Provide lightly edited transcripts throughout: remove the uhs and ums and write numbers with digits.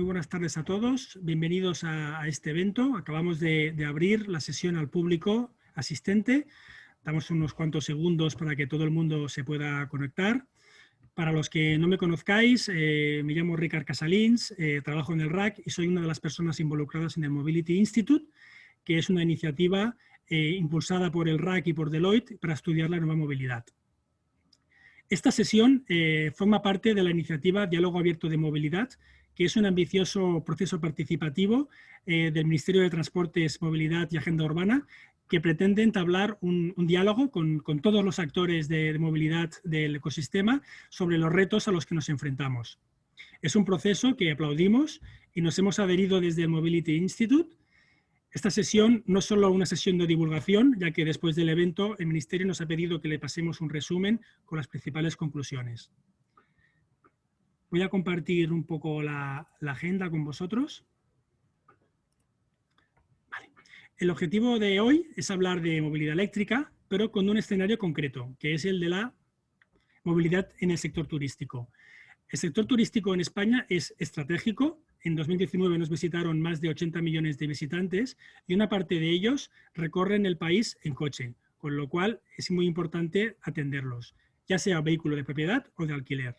muy buenas tardes a todos. Bienvenidos a este evento. Acabamos de abrir la sesión al público asistente. Damos unos cuantos segundos para que todo el mundo se pueda conectar. Para los que no me conozcáis, me llamo Ricard Casalins, trabajo en el RAC y soy una de las personas involucradas en el Mobility Institute, que es una iniciativa impulsada por el RAC y por Deloitte para estudiar la nueva movilidad. Esta sesión forma parte de la iniciativa Diálogo Abierto de Movilidad, que es un ambicioso proceso participativo del Ministerio de Transportes, Movilidad y Agenda Urbana, que pretende entablar un diálogo con todos los actores de movilidad del ecosistema sobre los retos a los que nos enfrentamos. Es un proceso que aplaudimos y nos hemos adherido desde el Mobility Institute. Esta sesión no es solo una sesión de divulgación, ya que después del evento el Ministerio nos ha pedido que le pasemos un resumen con las principales conclusiones. Voy a compartir un poco la agenda con vosotros. Vale. El objetivo de hoy es hablar de movilidad eléctrica, pero con un escenario concreto, que es el de la movilidad en el sector turístico. El sector turístico en España es estratégico. En 2019 nos visitaron más de 80 millones de visitantes y una parte de ellos recorren el país en coche, con lo cual es muy importante atenderlos, ya sea vehículo de propiedad o de alquiler.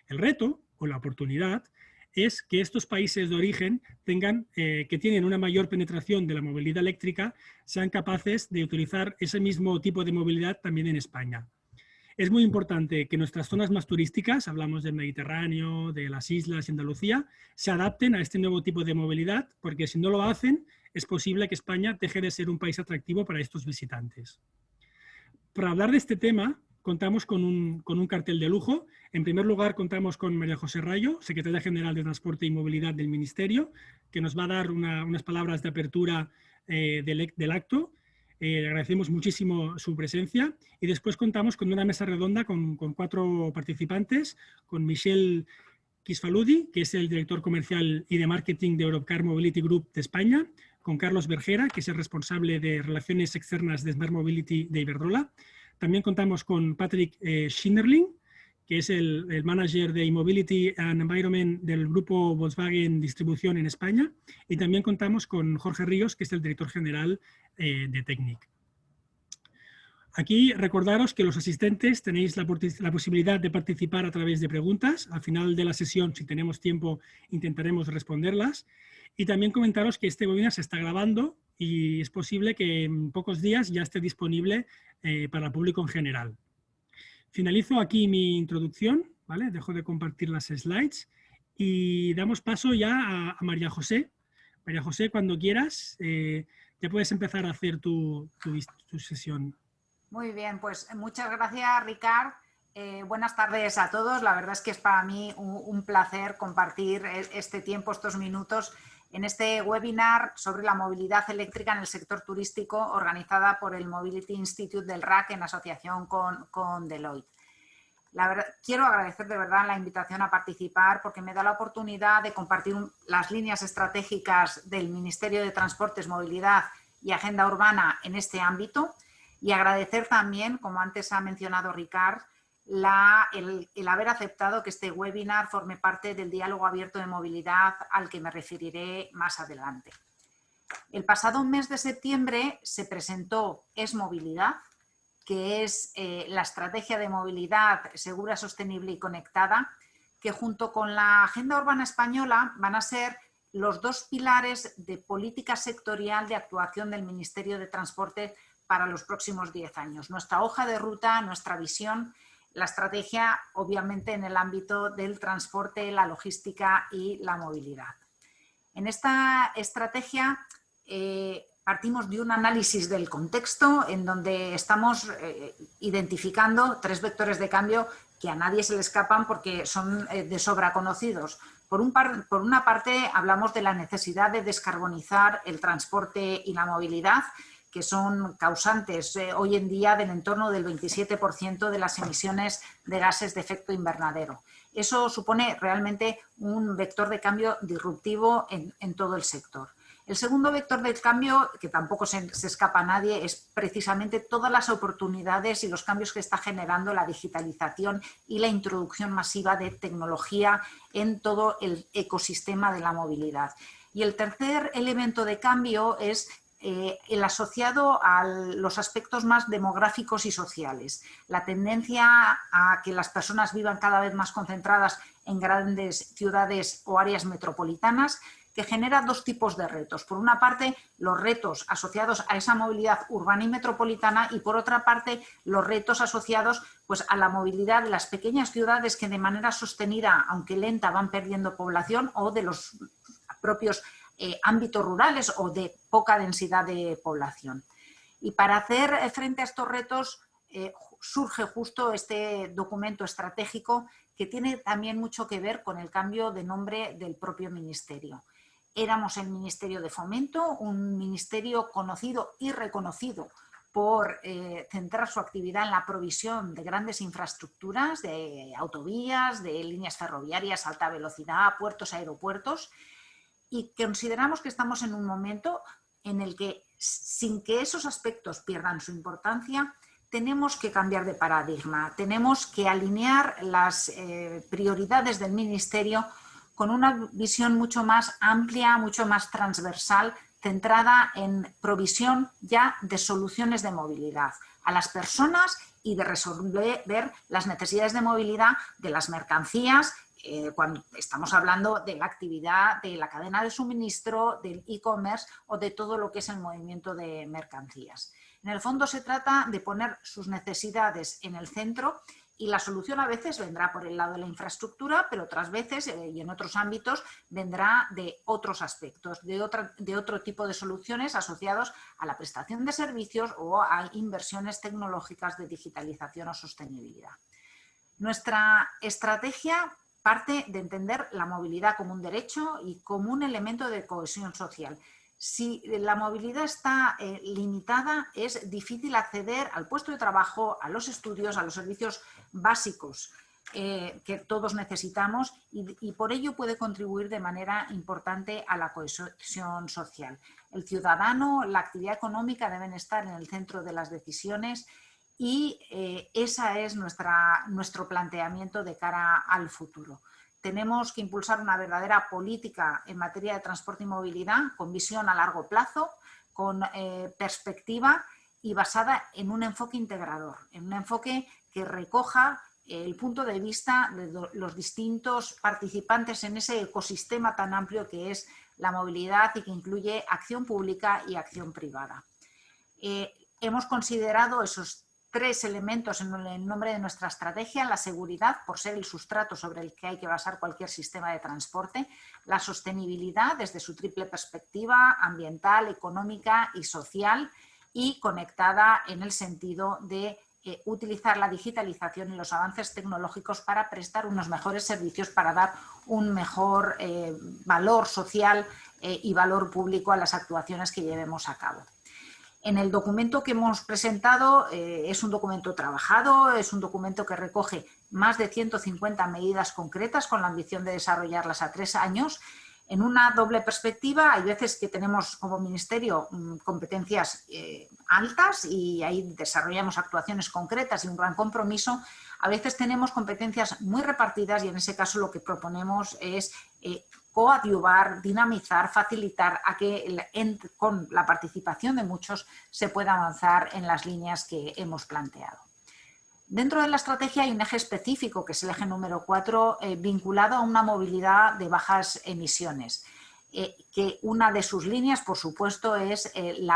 El reto o la oportunidad es que estos países de origen que tienen una mayor penetración de la movilidad eléctrica sean capaces de utilizar ese mismo tipo de movilidad también en España. Es muy importante que nuestras zonas más turísticas, hablamos del Mediterráneo, de las islas y Andalucía, se adapten a este nuevo tipo de movilidad, porque si no lo hacen, es posible que España deje de ser un país atractivo para estos visitantes. Para hablar de este tema, contamos con un cartel de lujo. En primer lugar, contamos con María José Rayo, Secretaria General de Transporte y Movilidad del Ministerio, que nos va a dar unas palabras de apertura del acto. Le agradecemos muchísimo su presencia. Y después contamos con una mesa redonda con 4 participantes, con Michel Kisfaludi, que es el director comercial y de marketing de Europcar Mobility Group de España, con Carlos Bergera, que es el responsable de relaciones externas de Smart Mobility de Iberdrola. También contamos con Patrick Schinderling, que es el manager de E-Mobility and Environment del grupo Volkswagen Distribución en España. Y también contamos con Jorge Ríos, que es el director general de Technic. Aquí recordaros que los asistentes tenéis la posibilidad de participar a través de preguntas. Al final de la sesión, si tenemos tiempo, intentaremos responderlas. Y también comentaros que este webinar se está grabando y es posible que en pocos días ya esté disponible para el público en general. Finalizo aquí mi introducción, ¿vale? Dejo de compartir las slides y damos paso ya a María José. María José, cuando quieras, ya puedes empezar a hacer tu sesión. Muy bien, pues muchas gracias, Ricard. Buenas tardes a todos. La verdad es que es para mí un placer compartir este tiempo, estos minutos, en este webinar sobre la movilidad eléctrica en el sector turístico organizada por el Mobility Institute del RAC en asociación con Deloitte. Quiero agradecer de verdad la invitación a participar porque me da la oportunidad de compartir las líneas estratégicas del Ministerio de Transportes, Movilidad y Agenda Urbana en este ámbito y agradecer también, como antes ha mencionado Ricard, el haber aceptado que este webinar forme parte del diálogo abierto de movilidad al que me referiré más adelante. El pasado mes de septiembre se presentó Es-Movilidad, que es la estrategia de movilidad segura, sostenible y conectada, que junto con la Agenda Urbana Española van a ser los 2 pilares de política sectorial de actuación del Ministerio de Transporte para los próximos 10 años. Nuestra hoja de ruta, nuestra visión, la estrategia obviamente en el ámbito del transporte, la logística y la movilidad. En esta estrategia partimos de un análisis del contexto en donde estamos identificando 3 vectores de cambio que a nadie se le escapan porque son de sobra conocidos. Por una parte hablamos de la necesidad de descarbonizar el transporte y la movilidad, que son causantes hoy en día del entorno del 27% de las emisiones de gases de efecto invernadero. Eso supone realmente un vector de cambio disruptivo en todo el sector. El segundo vector del cambio, que tampoco se escapa a nadie, es precisamente todas las oportunidades y los cambios que está generando la digitalización y la introducción masiva de tecnología en todo el ecosistema de la movilidad. Y el tercer elemento de cambio es el asociado a los aspectos más demográficos y sociales. La tendencia a que las personas vivan cada vez más concentradas en grandes ciudades o áreas metropolitanas, que genera dos tipos de retos. Por una parte, los retos asociados a esa movilidad urbana y metropolitana y por otra parte, los retos asociados pues, a la movilidad de las pequeñas ciudades que de manera sostenida, aunque lenta, van perdiendo población o de los propios ámbitos rurales o de poca densidad de población. Y para hacer frente a estos retos surge justo este documento estratégico que tiene también mucho que ver con el cambio de nombre del propio ministerio. Éramos el Ministerio de Fomento, un ministerio conocido y reconocido por centrar su actividad en la provisión de grandes infraestructuras, de autovías, de líneas ferroviarias, alta velocidad, puertos, aeropuertos, y consideramos que estamos en un momento en el que, sin que esos aspectos pierdan su importancia, tenemos que cambiar de paradigma, tenemos que alinear las prioridades del Ministerio con una visión mucho más amplia, mucho más transversal, centrada en provisión ya de soluciones de movilidad a las personas y de resolver las necesidades de movilidad de las mercancías, cuando estamos hablando de la actividad de la cadena de suministro, del e-commerce o de todo lo que es el movimiento de mercancías. En el fondo se trata de poner sus necesidades en el centro y la solución a veces vendrá por el lado de la infraestructura, pero otras veces y en otros ámbitos vendrá de otros aspectos, de otro tipo de soluciones asociados a la prestación de servicios o a inversiones tecnológicas de digitalización o sostenibilidad. Nuestra estrategia parte de entender la movilidad como un derecho y como un elemento de cohesión social. Si la movilidad está limitada, es difícil acceder al puesto de trabajo, a los estudios, a los servicios básicos que todos necesitamos y por ello puede contribuir de manera importante a la cohesión social. El ciudadano, la actividad económica deben estar en el centro de las decisiones y ese es nuestro planteamiento de cara al futuro. Tenemos que impulsar una verdadera política en materia de transporte y movilidad con visión a largo plazo, con perspectiva y basada en un enfoque integrador, en un enfoque que recoja el punto de vista de los distintos participantes en ese ecosistema tan amplio que es la movilidad y que incluye acción pública y acción privada. Hemos considerado esos tres elementos en el nombre de nuestra estrategia: la seguridad, por ser el sustrato sobre el que hay que basar cualquier sistema de transporte; la sostenibilidad desde su triple perspectiva ambiental, económica y social, y conectada en el sentido de utilizar la digitalización y los avances tecnológicos para prestar unos mejores servicios, para dar un mejor valor social y valor público a las actuaciones que llevemos a cabo. En el documento que hemos presentado es un documento trabajado, es un documento que recoge más de 150 medidas concretas con la ambición de desarrollarlas a 3 años. En una doble perspectiva, hay veces que tenemos como Ministerio competencias altas y ahí desarrollamos actuaciones concretas y un gran compromiso. A veces tenemos competencias muy repartidas y en ese caso lo que proponemos es coadyuvar, dinamizar, facilitar a que con la participación de muchos se pueda avanzar en las líneas que hemos planteado. Dentro de la estrategia hay un eje específico, que es el eje número 4, vinculado a una movilidad de bajas emisiones, que una de sus líneas, por supuesto, es el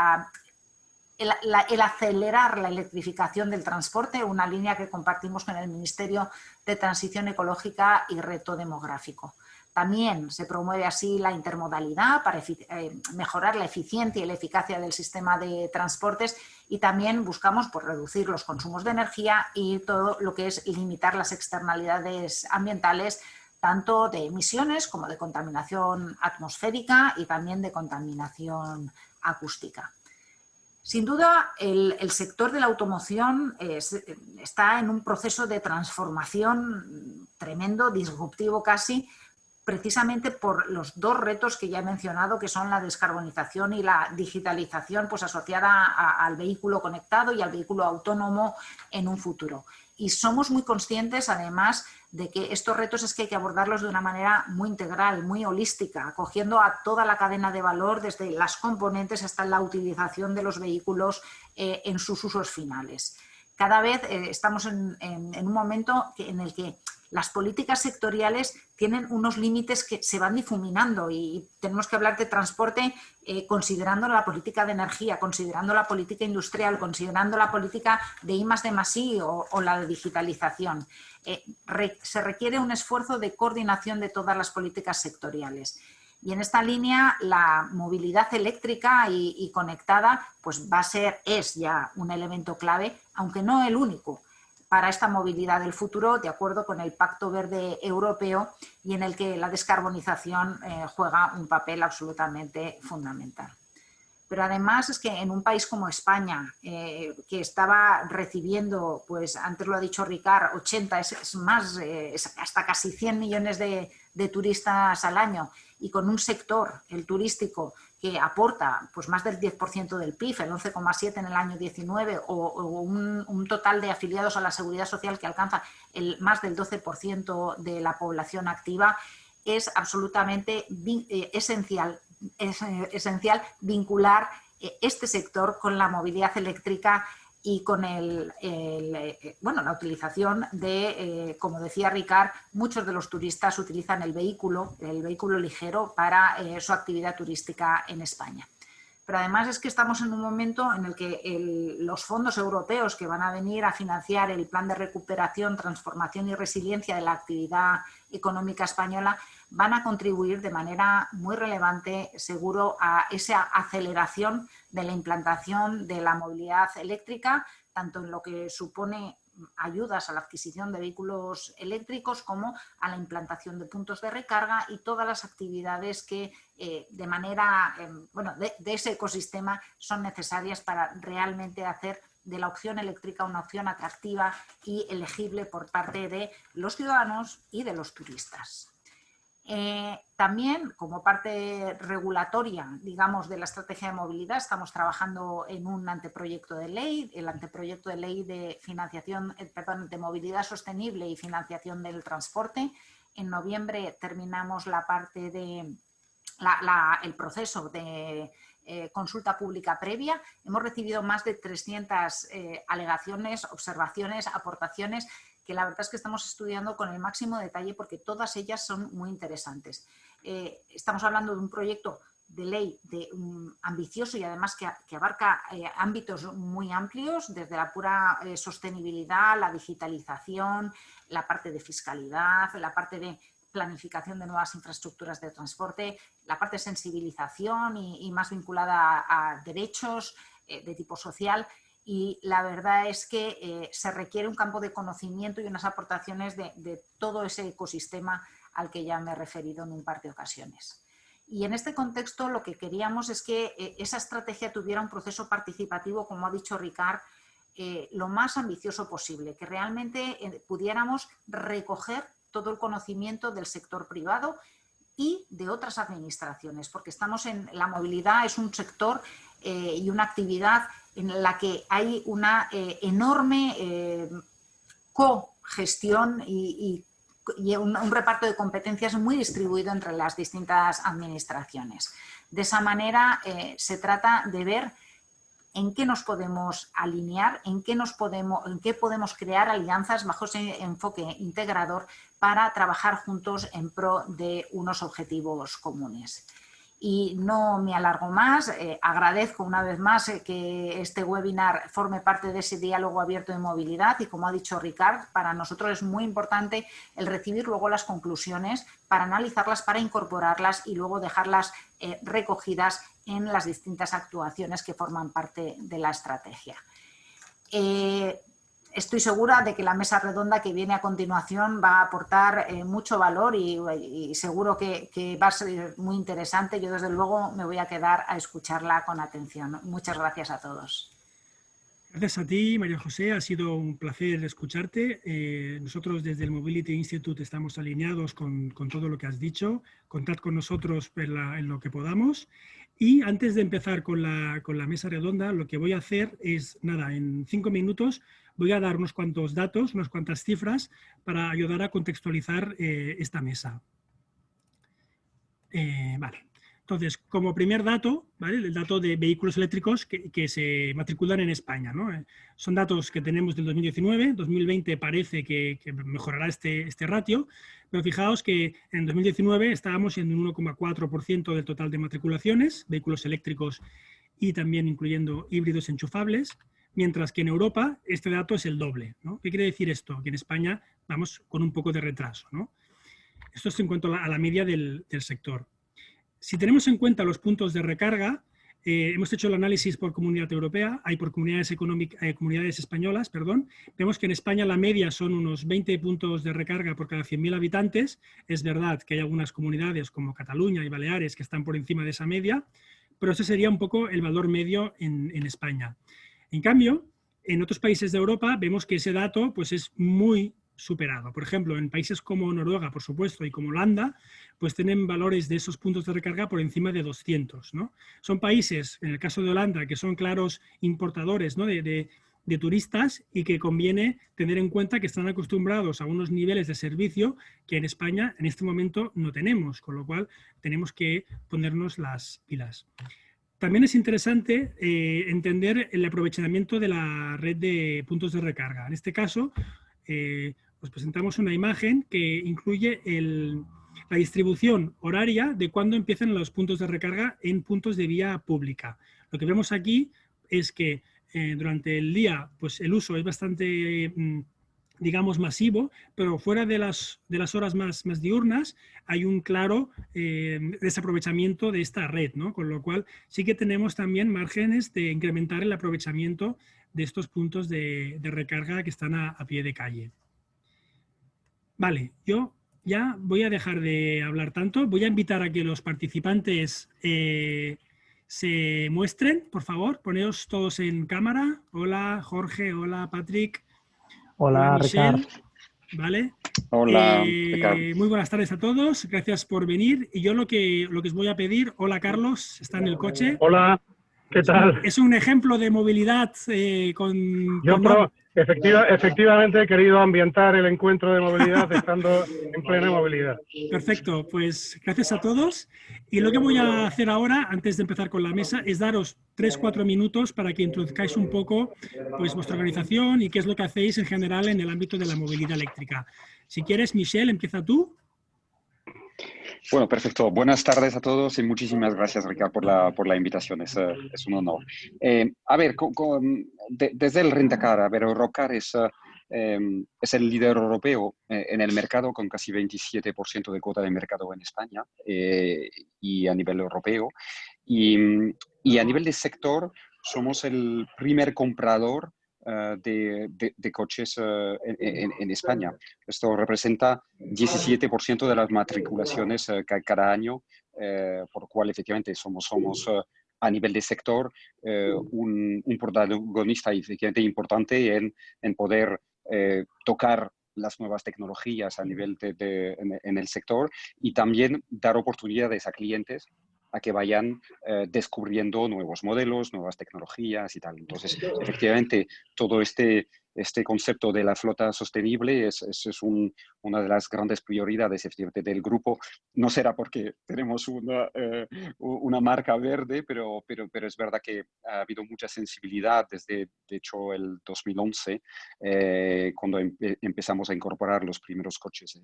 acelerar la electrificación del transporte, una línea que compartimos con el Ministerio de Transición Ecológica y Reto Demográfico. También se promueve así la intermodalidad para mejorar la eficiencia y la eficacia del sistema de transportes, y también buscamos reducir los consumos de energía y todo lo que es limitar las externalidades ambientales, tanto de emisiones como de contaminación atmosférica y también de contaminación acústica. Sin duda, el sector de la automoción está en un proceso de transformación tremendo, disruptivo casi, precisamente por los dos retos que ya he mencionado, que son la descarbonización y la digitalización, pues asociada al vehículo conectado y al vehículo autónomo en un futuro. Y somos muy conscientes, además, de que estos retos es que hay que abordarlos de una manera muy integral, muy holística, acogiendo a toda la cadena de valor, desde las componentes hasta la utilización de los vehículos en sus usos finales. Cada vez estamos en un momento en el que las políticas sectoriales tienen unos límites que se van difuminando y tenemos que hablar de transporte considerando la política de energía, considerando la política industrial, considerando la política de I+D+I o la de digitalización. Se requiere un esfuerzo de coordinación de todas las políticas sectoriales. Y en esta línea la movilidad eléctrica y conectada pues es ya un elemento clave, aunque no el único, para esta movilidad del futuro, de acuerdo con el Pacto Verde Europeo, y en el que la descarbonización juega un papel absolutamente fundamental. Pero además es que en un país como España, que estaba recibiendo, pues antes lo ha dicho Ricard, 80, es hasta casi 100 millones de turistas al año, y con un sector, el turístico, que aporta pues más del 10% del PIB, el 11,7% en el año 19, o un total de afiliados a la Seguridad Social que alcanza más del 12% de la población activa, es absolutamente esencial vincular este sector con la movilidad eléctrica y con la utilización de, como decía Ricard, muchos de los turistas utilizan el vehículo ligero para su actividad turística en España. Pero además es que estamos en un momento en el que los fondos europeos que van a venir a financiar el Plan de Recuperación, Transformación y Resiliencia de la actividad económica española van a contribuir de manera muy relevante, seguro, a esa aceleración de la implantación de la movilidad eléctrica, tanto en lo que supone ayudas a la adquisición de vehículos eléctricos como a la implantación de puntos de recarga y todas las actividades que de manera, de ese ecosistema son necesarias para realmente hacer de la opción eléctrica una opción atractiva y elegible por parte de los ciudadanos y de los turistas. También, como parte regulatoria, digamos, de la estrategia de movilidad, estamos trabajando en un anteproyecto de ley, el anteproyecto de ley de de movilidad sostenible y financiación del transporte. En noviembre terminamos la parte de el proceso de consulta pública previa. Hemos recibido más de 300 alegaciones, observaciones, aportaciones, que la verdad es que estamos estudiando con el máximo detalle porque todas ellas son muy interesantes. Estamos hablando de un proyecto de ley ambicioso y además que abarca ámbitos muy amplios, desde la pura sostenibilidad, la digitalización, la parte de fiscalidad, la parte de planificación de nuevas infraestructuras de transporte, la parte de sensibilización y más vinculada a derechos de tipo social. Y la verdad es que se requiere un campo de conocimiento y unas aportaciones de todo ese ecosistema al que ya me he referido en un par de ocasiones. Y en este contexto lo que queríamos es que esa estrategia tuviera un proceso participativo, como ha dicho Ricard, lo más ambicioso posible, que realmente pudiéramos recoger todo el conocimiento del sector privado y de otras administraciones, porque estamos en la movilidad, es un sector y una actividad en la que hay una enorme cogestión y un reparto de competencias muy distribuido entre las distintas administraciones. De esa manera se trata de ver en qué nos podemos alinear, en qué podemos crear alianzas bajo ese enfoque integrador para trabajar juntos en pro de unos objetivos comunes. Y no me alargo más, agradezco una vez más que este webinar forme parte de ese diálogo abierto de movilidad y, como ha dicho Ricard, para nosotros es muy importante el recibir luego las conclusiones para analizarlas, para incorporarlas y luego dejarlas recogidas en las distintas actuaciones que forman parte de la estrategia. Estoy segura de que la mesa redonda que viene a continuación va a aportar mucho valor y seguro que va a ser muy interesante. Yo, desde luego, me voy a quedar a escucharla con atención. Muchas gracias a todos. Gracias a ti, María José. Ha sido un placer escucharte. Nosotros desde el Mobility Institute estamos alineados con todo lo que has dicho. Contad con nosotros en lo que podamos. Y antes de empezar con la mesa redonda, lo que voy a hacer es, nada, en 5 minutos voy a dar unos cuantos datos, unas cuantas cifras para ayudar a contextualizar esta mesa. Vale. Entonces, como primer dato, ¿vale? El dato de vehículos eléctricos que se matriculan en España, ¿no? Son datos que tenemos del 2019, 2020 parece que mejorará este ratio, pero fijaos que en 2019 estábamos en un 1,4% del total de matriculaciones, vehículos eléctricos y también incluyendo híbridos enchufables, mientras que en Europa este dato es el doble, ¿no? ¿Qué quiere decir esto? Que en España vamos con un poco de retraso, ¿no? Esto es en cuanto a la media del sector. Si tenemos en cuenta los puntos de recarga, hemos hecho el análisis por comunidad europea, por comunidades españolas, perdón. Vemos que en España la media son unos 20 puntos de recarga por cada 100.000 habitantes. Es verdad que hay algunas comunidades como Cataluña y Baleares que están por encima de esa media, pero ese sería un poco el valor medio en España. En cambio, en otros países de Europa vemos que ese dato pues, es muy superado. Por ejemplo, en países como Noruega, por supuesto, y como Holanda, pues tienen valores de esos puntos de recarga por encima de 200, ¿no? Son países, en el caso de Holanda, que son claros importadores, ¿no? de turistas y que conviene tener en cuenta que están acostumbrados a unos niveles de servicio que en España en este momento no tenemos, con lo cual tenemos que ponernos las pilas. También es interesante entender el aprovechamiento de la red de puntos de recarga. En este caso, os presentamos una imagen que incluye la distribución horaria de cuándo empiezan los puntos de recarga en puntos de vía pública. Lo que vemos aquí es que durante el día pues el uso es bastante, digamos, masivo, pero fuera de las horas más diurnas hay un claro desaprovechamiento de esta red, ¿no? Con lo cual sí que tenemos también márgenes de incrementar el aprovechamiento de estos puntos de recarga que están a pie de calle. Vale, yo ya voy a dejar de hablar tanto. Voy a invitar a que los participantes se muestren, por favor. Poneos todos en cámara. Hola, Jorge. Hola, Patrick. Hola, Michelle. Ricard. ¿Vale? Hola, Ricard. Muy buenas tardes a todos. Gracias por venir. Y yo lo que os voy a pedir... Hola, Carlos. Está en el coche. Hola, ¿qué tal? Es un ejemplo de movilidad Efectivamente he querido ambientar el encuentro de movilidad estando en plena movilidad. Perfecto, pues gracias a todos. Y lo que voy a hacer ahora, antes de empezar con la mesa, es daros 3-4 minutos para que introduzcáis un poco pues, vuestra organización y qué es lo que hacéis en general en el ámbito de la movilidad eléctrica. Si quieres, Michelle, empieza tú. Bueno, perfecto. Buenas tardes a todos y muchísimas gracias, Ricard, por la invitación. Es un honor. A ver, desde el Rentacar, a ver, Europcar es el líder europeo en el mercado con casi 27% de cuota de mercado en España y a nivel europeo. Y a nivel de sector, somos el primer comprador de coches en España. Esto representa 17% de las matriculaciones cada año, por lo cual efectivamente somos a nivel de sector un protagonista efectivamente importante en poder tocar las nuevas tecnologías a nivel en el sector y también dar oportunidades a clientes a que vayan descubriendo nuevos modelos, nuevas tecnologías y tal. Entonces, efectivamente, todo este concepto de la flota sostenible es una de las grandes prioridades efectivamente del grupo. No será porque tenemos una marca verde, pero es verdad que ha habido mucha sensibilidad desde, de hecho, el 2011, cuando empezamos a incorporar los primeros coches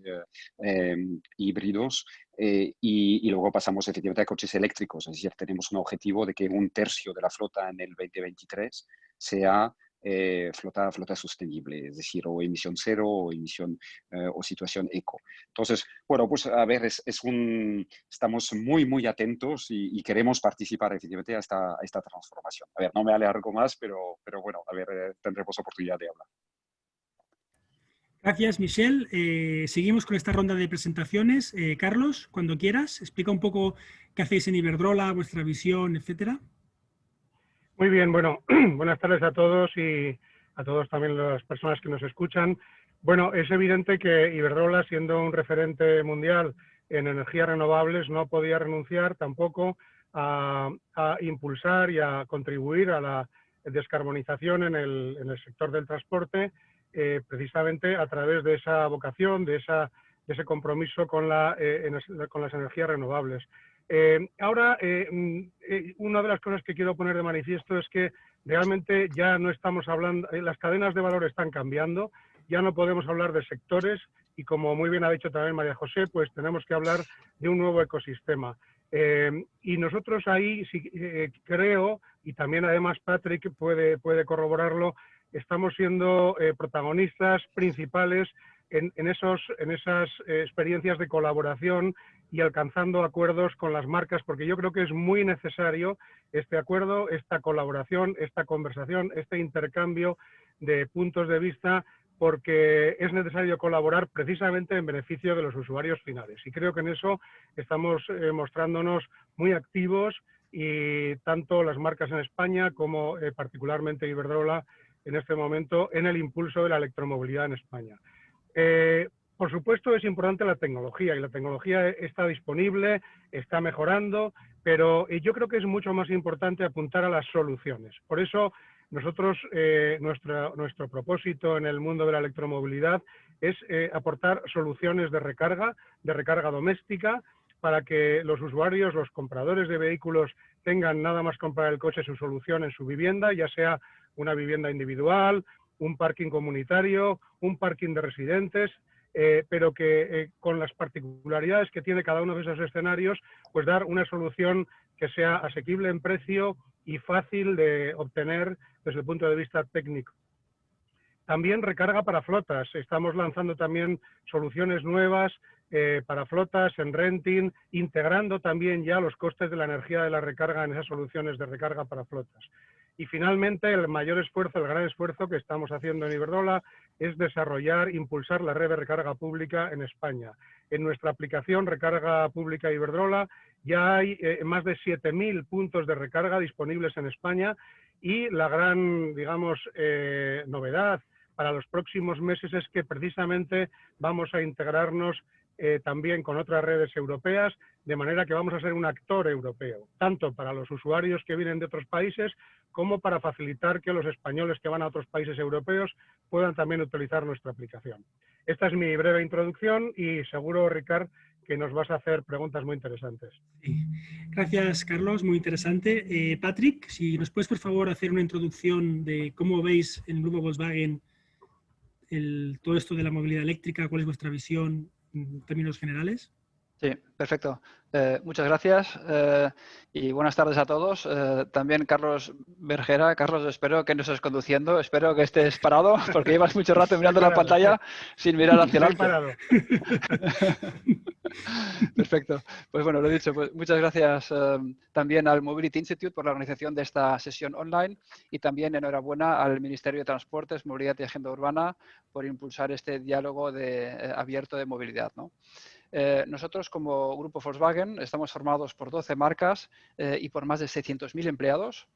híbridos, y luego pasamos efectivamente a coches eléctricos. Es decir, tenemos un objetivo de que 1/3 de la flota en el 2023 sea flota sostenible, es decir, o emisión cero o emisión o situación eco. Entonces, bueno, pues a ver, estamos muy atentos y queremos participar efectivamente a esta transformación. A ver, no me alargo más, pero bueno, a ver, tendremos oportunidad de hablar. Gracias, Michelle. Seguimos con esta ronda de presentaciones. Carlos, cuando quieras, explica un poco qué hacéis en Iberdrola, vuestra visión, etcétera. Muy bien, bueno, buenas tardes a todos y a todos también las personas que nos escuchan. Bueno, es evidente que Iberdrola, siendo un referente mundial en energías renovables, no podía renunciar tampoco a impulsar y a contribuir a la descarbonización en el sector del transporte, precisamente a través de esa vocación, de ese compromiso con las energías renovables. Ahora, una de las cosas que quiero poner de manifiesto es que realmente ya no estamos hablando, las cadenas de valor están cambiando, ya no podemos hablar de sectores y, como muy bien ha dicho también María José, pues tenemos que hablar de un nuevo ecosistema. Y nosotros ahí sí, creo, y también además Patrick puede corroborarlo, estamos siendo protagonistas principales en esas experiencias de colaboración y alcanzando acuerdos con las marcas, porque yo creo que es muy necesario este acuerdo, esta colaboración, esta conversación, este intercambio de puntos de vista, porque es necesario colaborar precisamente en beneficio de los usuarios finales. Y creo que en eso estamos mostrándonos muy activos, y tanto las marcas en España como particularmente Iberdrola en este momento en el impulso de la electromovilidad en España. Por supuesto, es importante la tecnología, y la tecnología está disponible, está mejorando, pero yo creo que es mucho más importante apuntar a las soluciones. Por eso, nosotros, nuestro propósito en el mundo de la electromovilidad es aportar soluciones de recarga doméstica, para que los usuarios, los compradores de vehículos, tengan nada más comprar el coche su solución en su vivienda, ya sea una vivienda individual, un parking comunitario, un parking de residentes, pero que con las particularidades que tiene cada uno de esos escenarios, pues dar una solución que sea asequible en precio y fácil de obtener desde el punto de vista técnico. También recarga para flotas. Estamos lanzando también soluciones nuevas para flotas en renting, integrando también ya los costes de la energía de la recarga en esas soluciones de recarga para flotas. Y finalmente, el gran esfuerzo que estamos haciendo en Iberdrola es desarrollar, impulsar la red de recarga pública en España. En nuestra aplicación Recarga Pública Iberdrola ya hay más de 7.000 puntos de recarga disponibles en España, y la gran, digamos, novedad para los próximos meses es que precisamente vamos a integrarnos también con otras redes europeas, de manera que vamos a ser un actor europeo, tanto para los usuarios que vienen de otros países, como para facilitar que los españoles que van a otros países europeos puedan también utilizar nuestra aplicación. Esta es mi breve introducción, y seguro, Ricard, que nos vas a hacer preguntas muy interesantes. Sí. Gracias, Carlos, muy interesante. Patrick, si nos puedes, por favor, hacer una introducción de cómo veis en el grupo Volkswagen todo esto de la movilidad eléctrica, cuál es vuestra visión en términos generales. Sí, perfecto. Muchas gracias y buenas tardes a todos. También Carlos Bergera. Carlos, espero que no estés conduciendo, espero que estés parado, porque llevas mucho rato mirando la pantalla sin mirar hacia adelante. Perfecto. Pues bueno, lo he dicho, pues muchas gracias también al Mobility Institute por la organización de esta sesión online, y también enhorabuena al Ministerio de Transportes, Movilidad y Agenda Urbana por impulsar este diálogo abierto de movilidad, ¿no? Nosotros, como Grupo Volkswagen, estamos formados por 12 marcas y por más de 600.000 empleados,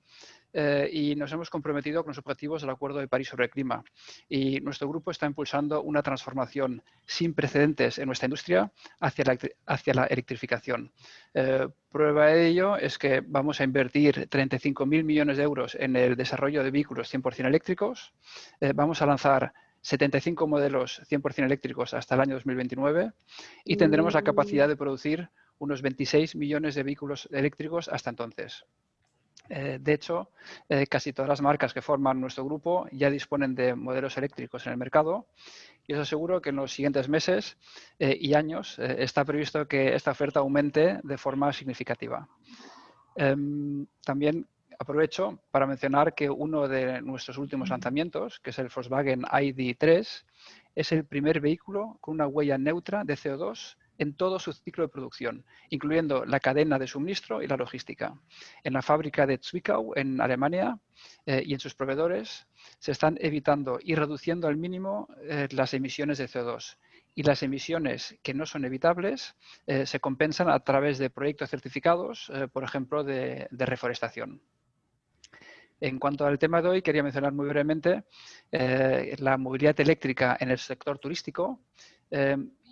y nos hemos comprometido con los objetivos del Acuerdo de París sobre el Clima. Y nuestro grupo está impulsando una transformación sin precedentes en nuestra industria hacia la electrificación. Prueba de ello es que vamos a invertir 35.000 millones de euros en el desarrollo de vehículos 100% eléctricos. Vamos a lanzar 75 modelos 100% eléctricos hasta el año 2029, y tendremos la capacidad de producir unos 26 millones de vehículos eléctricos hasta entonces. De hecho, casi todas las marcas que forman nuestro grupo ya disponen de modelos eléctricos en el mercado, y os aseguro que en los siguientes meses y años está previsto que esta oferta aumente de forma significativa. También aprovecho para mencionar que uno de nuestros últimos lanzamientos, que es el Volkswagen ID.3, es el primer vehículo con una huella neutra de CO2 en todo su ciclo de producción, incluyendo la cadena de suministro y la logística. En la fábrica de Zwickau, en Alemania, y en sus proveedores, se están evitando y reduciendo al mínimo las emisiones de CO2. Y las emisiones que no son evitables se compensan a través de proyectos certificados, por ejemplo, de reforestación. En cuanto al tema de hoy, quería mencionar muy brevemente la movilidad eléctrica en el sector turístico.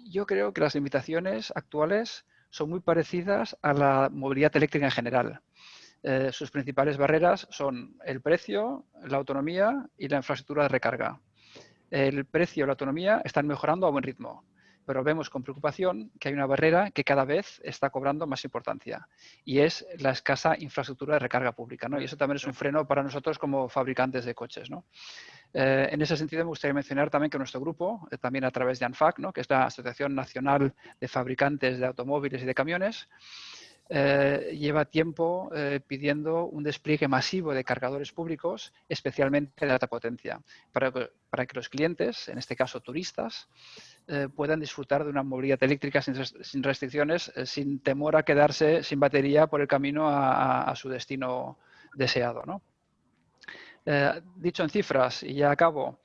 Yo creo que las limitaciones actuales son muy parecidas a la movilidad eléctrica en general. Sus principales barreras son el precio, la autonomía y la infraestructura de recarga. El precio y la autonomía están mejorando a buen ritmo, pero vemos con preocupación que hay una barrera que cada vez está cobrando más importancia y es la escasa infraestructura de recarga pública, ¿no? Y eso también es un freno para nosotros como fabricantes de coches, ¿no? En ese sentido, me gustaría mencionar también que nuestro grupo, también a través de ANFAC, ¿no?, que es la Asociación Nacional de Fabricantes de Automóviles y de Camiones, lleva tiempo pidiendo un despliegue masivo de cargadores públicos, especialmente de alta potencia, para que los clientes, en este caso turistas, puedan disfrutar de una movilidad eléctrica sin restricciones, sin temor a quedarse sin batería por el camino a su destino deseado, ¿no? Dicho en cifras, y ya acabo,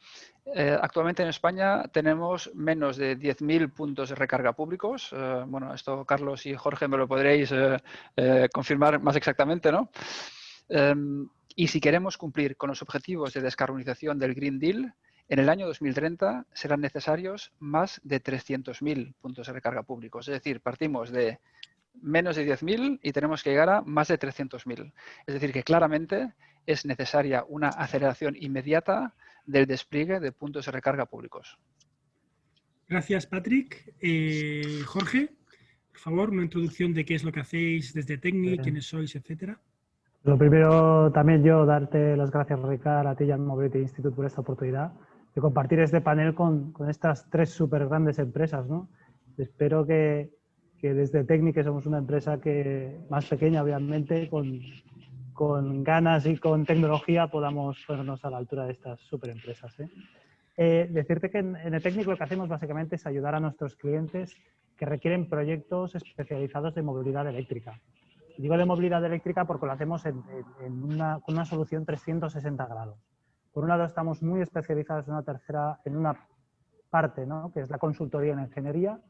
actualmente en España tenemos menos de 10.000 puntos de recarga públicos. Bueno, esto Carlos y Jorge me lo podréis confirmar más exactamente, ¿no? Y si queremos cumplir con los objetivos de descarbonización del Green Deal, en el año 2030 serán necesarios más de 300.000 puntos de recarga públicos. Es decir, partimos de menos de 10.000 y tenemos que llegar a más de 300.000. Es decir, que claramente es necesaria una aceleración inmediata del despliegue de puntos de recarga públicos. Gracias, Patrick. Jorge, por favor, una introducción de qué es lo que hacéis desde Technic, quiénes sois, etcétera. Lo primero, también yo darte las gracias, Ricard, a ti y al Mobility Institute por esta oportunidad de compartir este panel con estas tres súper grandes empresas, ¿no? Espero que desde Technic, que somos una empresa más pequeña, obviamente, con ganas y con tecnología, podamos ponernos a la altura de estas súper empresas, decirte que en el Technic lo que hacemos básicamente es ayudar a nuestros clientes que requieren proyectos especializados de movilidad eléctrica. Digo de movilidad eléctrica porque lo hacemos con una solución 360 grados. Por un lado estamos muy especializados en una parte, ¿no?, que es la consultoría en ingeniería.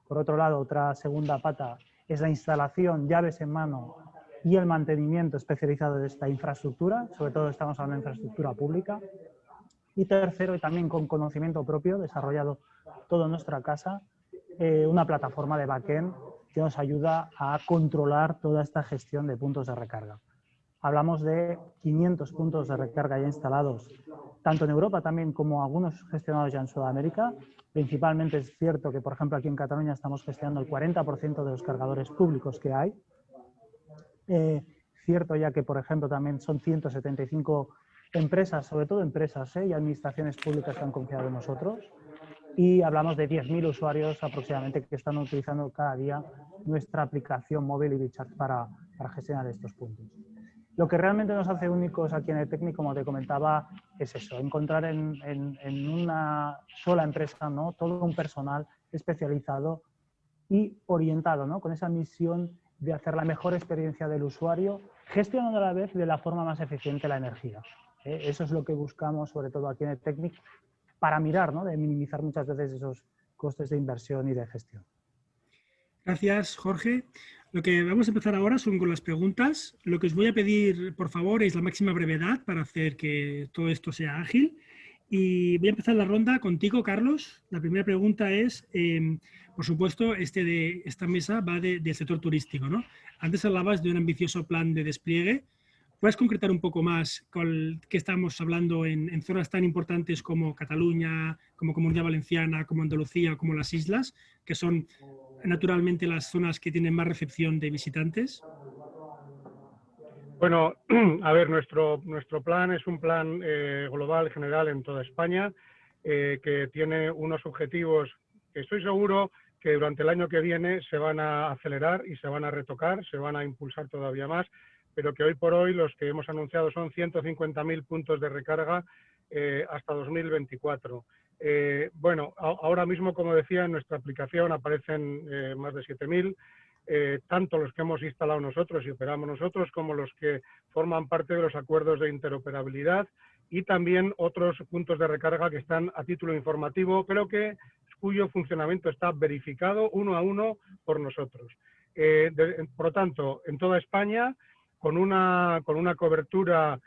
Por otro lado, otra segunda pata es la instalación, llaves en mano y el mantenimiento especializado de esta infraestructura. Sobre todo estamos hablando de infraestructura pública. Y tercero, y también con conocimiento propio, desarrollado toda nuestra casa, una plataforma de backend que nos ayuda a controlar toda esta gestión de puntos de recarga. Hablamos de 500 puntos de recarga ya instalados, tanto en Europa también como algunos gestionados ya en Sudamérica. Principalmente es cierto que, por ejemplo, aquí en Cataluña estamos gestionando el 40% de los cargadores públicos que hay. Cierto ya que, por ejemplo, también son 175 empresas, sobre todo empresas y administraciones públicas que han confiado en nosotros. Y hablamos de 10.000 usuarios aproximadamente que están utilizando cada día nuestra aplicación móvil y WeChat para gestionar estos puntos. Lo que realmente nos hace únicos aquí en el Technic, como te comentaba, es eso, encontrar en una sola empresa, ¿no?, todo un personal especializado y orientado, ¿no?, con esa misión de hacer la mejor experiencia del usuario, gestionando a la vez de la forma más eficiente la energía. Eso es lo que buscamos, sobre todo aquí en el Technic, para mirar, ¿no?, de minimizar muchas veces esos costes de inversión y de gestión. Gracias, Jorge. Lo que vamos a empezar ahora son con las preguntas. Lo que os voy a pedir, por favor, es la máxima brevedad para hacer que todo esto sea ágil. Y voy a empezar la ronda contigo, Carlos. La primera pregunta es, por supuesto, esta mesa va del sector turístico, ¿no? Antes hablabas de un ambicioso plan de despliegue. ¿Puedes concretar un poco más con qué estamos hablando en zonas tan importantes como Cataluña, como Comunidad Valenciana, como Andalucía, como las islas, que son naturalmente las zonas que tienen más recepción de visitantes? Bueno, a ver, nuestro plan es un plan global, general en toda España, que tiene unos objetivos que estoy seguro que durante el año que viene se van a acelerar y se van a retocar, se van a impulsar todavía más, pero que hoy por hoy los que hemos anunciado son 150.000 puntos de recarga hasta 2024. Bueno, ahora mismo, como decía, en nuestra aplicación aparecen más de 7.000, tanto los que hemos instalado nosotros y operamos nosotros como los que forman parte de los acuerdos de interoperabilidad y también otros puntos de recarga que están a título informativo, pero cuyo funcionamiento está verificado uno a uno por nosotros. Por lo tanto, en toda España, con una cobertura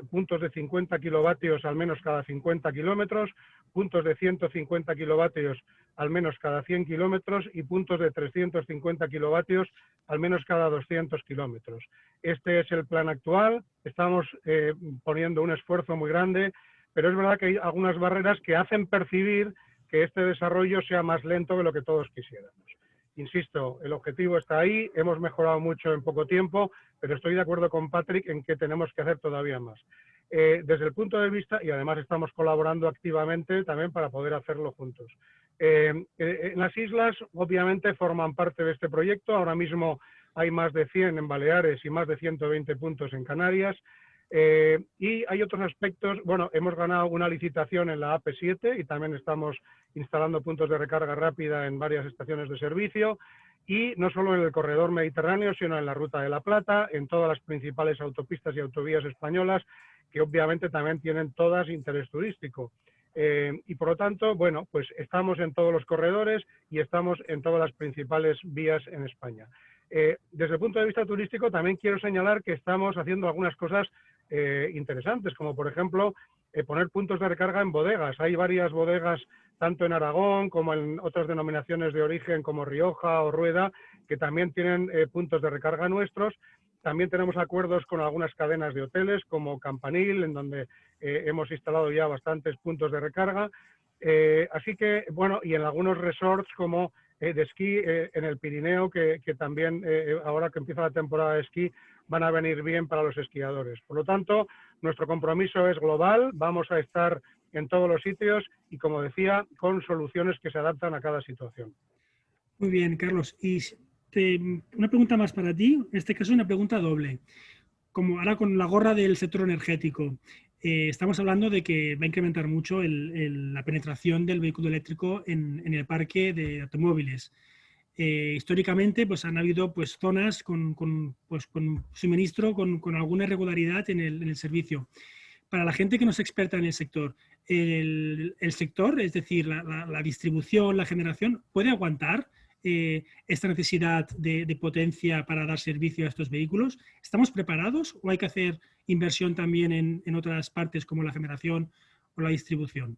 puntos de 50 kilovatios al menos cada 50 kilómetros, puntos de 150 kilovatios al menos cada 100 kilómetros y puntos de 350 kilovatios al menos cada 200 kilómetros. Este es el plan actual, estamos poniendo un esfuerzo muy grande, pero es verdad que hay algunas barreras que hacen percibir que este desarrollo sea más lento de lo que todos quisiéramos. Insisto, el objetivo está ahí, hemos mejorado mucho en poco tiempo, pero estoy de acuerdo con Patrick en que tenemos que hacer todavía más. Desde el punto de vista, y además estamos colaborando activamente también para poder hacerlo juntos. Las islas obviamente forman parte de este proyecto, ahora mismo hay más de 100 en Baleares y más de 120 puntos en Canarias. Y hay otros aspectos, bueno, hemos ganado una licitación en la AP7 y también estamos instalando puntos de recarga rápida en varias estaciones de servicio y no solo en el corredor mediterráneo, sino en la Ruta de la Plata, en todas las principales autopistas y autovías españolas, que obviamente también tienen todas interés turístico. Y por lo tanto, bueno, pues estamos en todos los corredores y estamos en todas las principales vías en España. Desde el punto de vista turístico también quiero señalar que estamos haciendo algunas cosas interesantes, como por ejemplo poner puntos de recarga en bodegas. Hay varias bodegas tanto en Aragón como en otras denominaciones de origen como Rioja o Rueda que también tienen puntos de recarga nuestros. También tenemos acuerdos con algunas cadenas de hoteles como Campanil, en donde hemos instalado ya bastantes puntos de recarga. Así que, bueno, y en algunos resorts como de esquí en el Pirineo, que también ahora que empieza la temporada de esquí van a venir bien para los esquiadores. Por lo tanto, nuestro compromiso es global, vamos a estar en todos los sitios y, como decía, con soluciones que se adaptan a cada situación. Muy bien, Carlos. Y una pregunta más para ti, en este caso una pregunta doble. Como ahora con la gorra del sector energético, estamos hablando de que va a incrementar mucho la penetración del vehículo eléctrico en el parque de automóviles. Históricamente pues han habido pues zonas con suministro con alguna irregularidad en el servicio. Para la gente que no es experta en el sector, sector, es decir, la distribución, la generación, ¿puede aguantar esta necesidad de potencia para dar servicio a estos vehículos? ¿Estamos preparados o hay que hacer inversión también en otras partes como la generación o la distribución?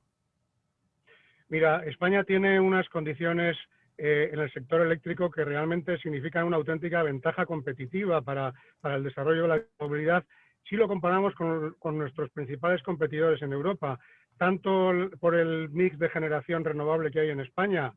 Mira, España tiene unas condiciones en el sector eléctrico que realmente significan una auténtica ventaja competitiva para el desarrollo de la movilidad si lo comparamos con nuestros principales competidores en Europa, tanto por el mix de generación renovable que hay en España,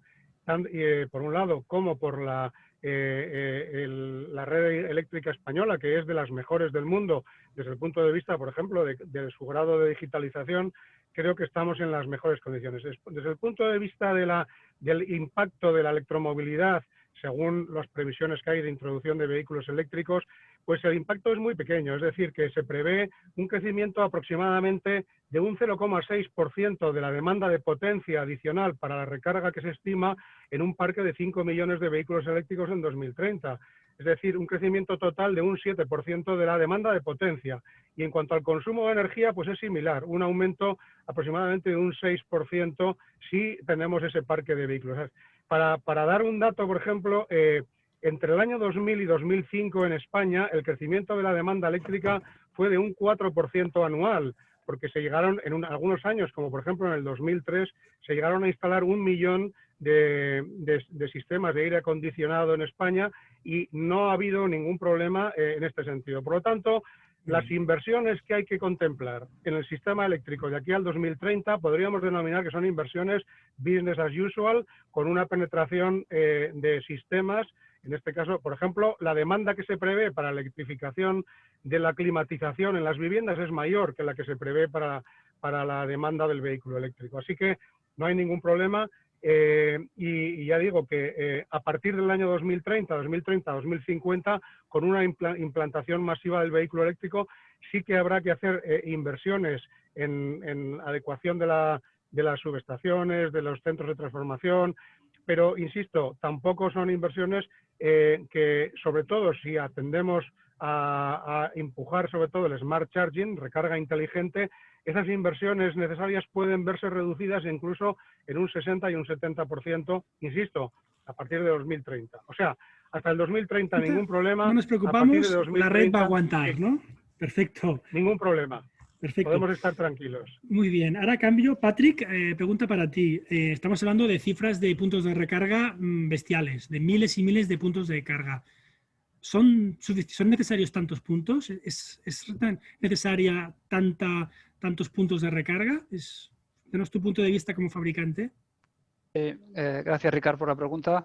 por un lado, como por la red eléctrica española, que es de las mejores del mundo desde el punto de vista, por ejemplo, de su grado de digitalización. Creo que estamos en las mejores condiciones. Desde el punto de vista del impacto de la electromovilidad, según las previsiones que hay de introducción de vehículos eléctricos, pues el impacto es muy pequeño, es decir, que se prevé un crecimiento aproximadamente de un 0,6% de la demanda de potencia adicional para la recarga que se estima en un parque de 5 millones de vehículos eléctricos en 2030. Es decir, un crecimiento total de un 7% de la demanda de potencia. Y en cuanto al consumo de energía, pues es similar, un aumento aproximadamente de un 6% si tenemos ese parque de vehículos. Para dar un dato, por ejemplo, entre el año 2000 y 2005 en España, el crecimiento de la demanda eléctrica fue de un 4% anual, porque se llegaron en algunos años, como por ejemplo en el 2003, se llegaron a instalar 1 millón de sistemas de aire acondicionado en España y no ha habido ningún problema en este sentido. Por lo tanto, las inversiones que hay que contemplar en el sistema eléctrico de aquí al 2030 podríamos denominar que son inversiones business as usual, con una penetración de sistemas. En este caso, por ejemplo, la demanda que se prevé para la electrificación de la climatización en las viviendas es mayor que la que se prevé para la demanda del vehículo eléctrico. Así que no hay ningún problema. Y ya digo que a partir del año 2030, 2050, con una implantación masiva del vehículo eléctrico, sí que habrá que hacer inversiones en adecuación de las subestaciones, de los centros de transformación, pero, insisto, tampoco son inversiones que, sobre todo, si atendemos a empujar sobre todo el smart charging, recarga inteligente, esas inversiones necesarias pueden verse reducidas incluso en un 60 y un 70%, insisto, a partir de 2030. O sea, hasta el 2030 ningún problema. No nos preocupamos, 2030, la red va a aguantar, ¿no? Perfecto. Ningún problema. Perfecto. Podemos estar tranquilos. Muy bien. Ahora cambio. Patrick, pregunta para ti. Estamos hablando de cifras de puntos de recarga bestiales, de miles y miles de puntos de carga. ¿Son necesarios tantos puntos? ¿Es necesaria tantos puntos de recarga? ¿Denos tu punto de vista como fabricante? Gracias, Ricard, por la pregunta.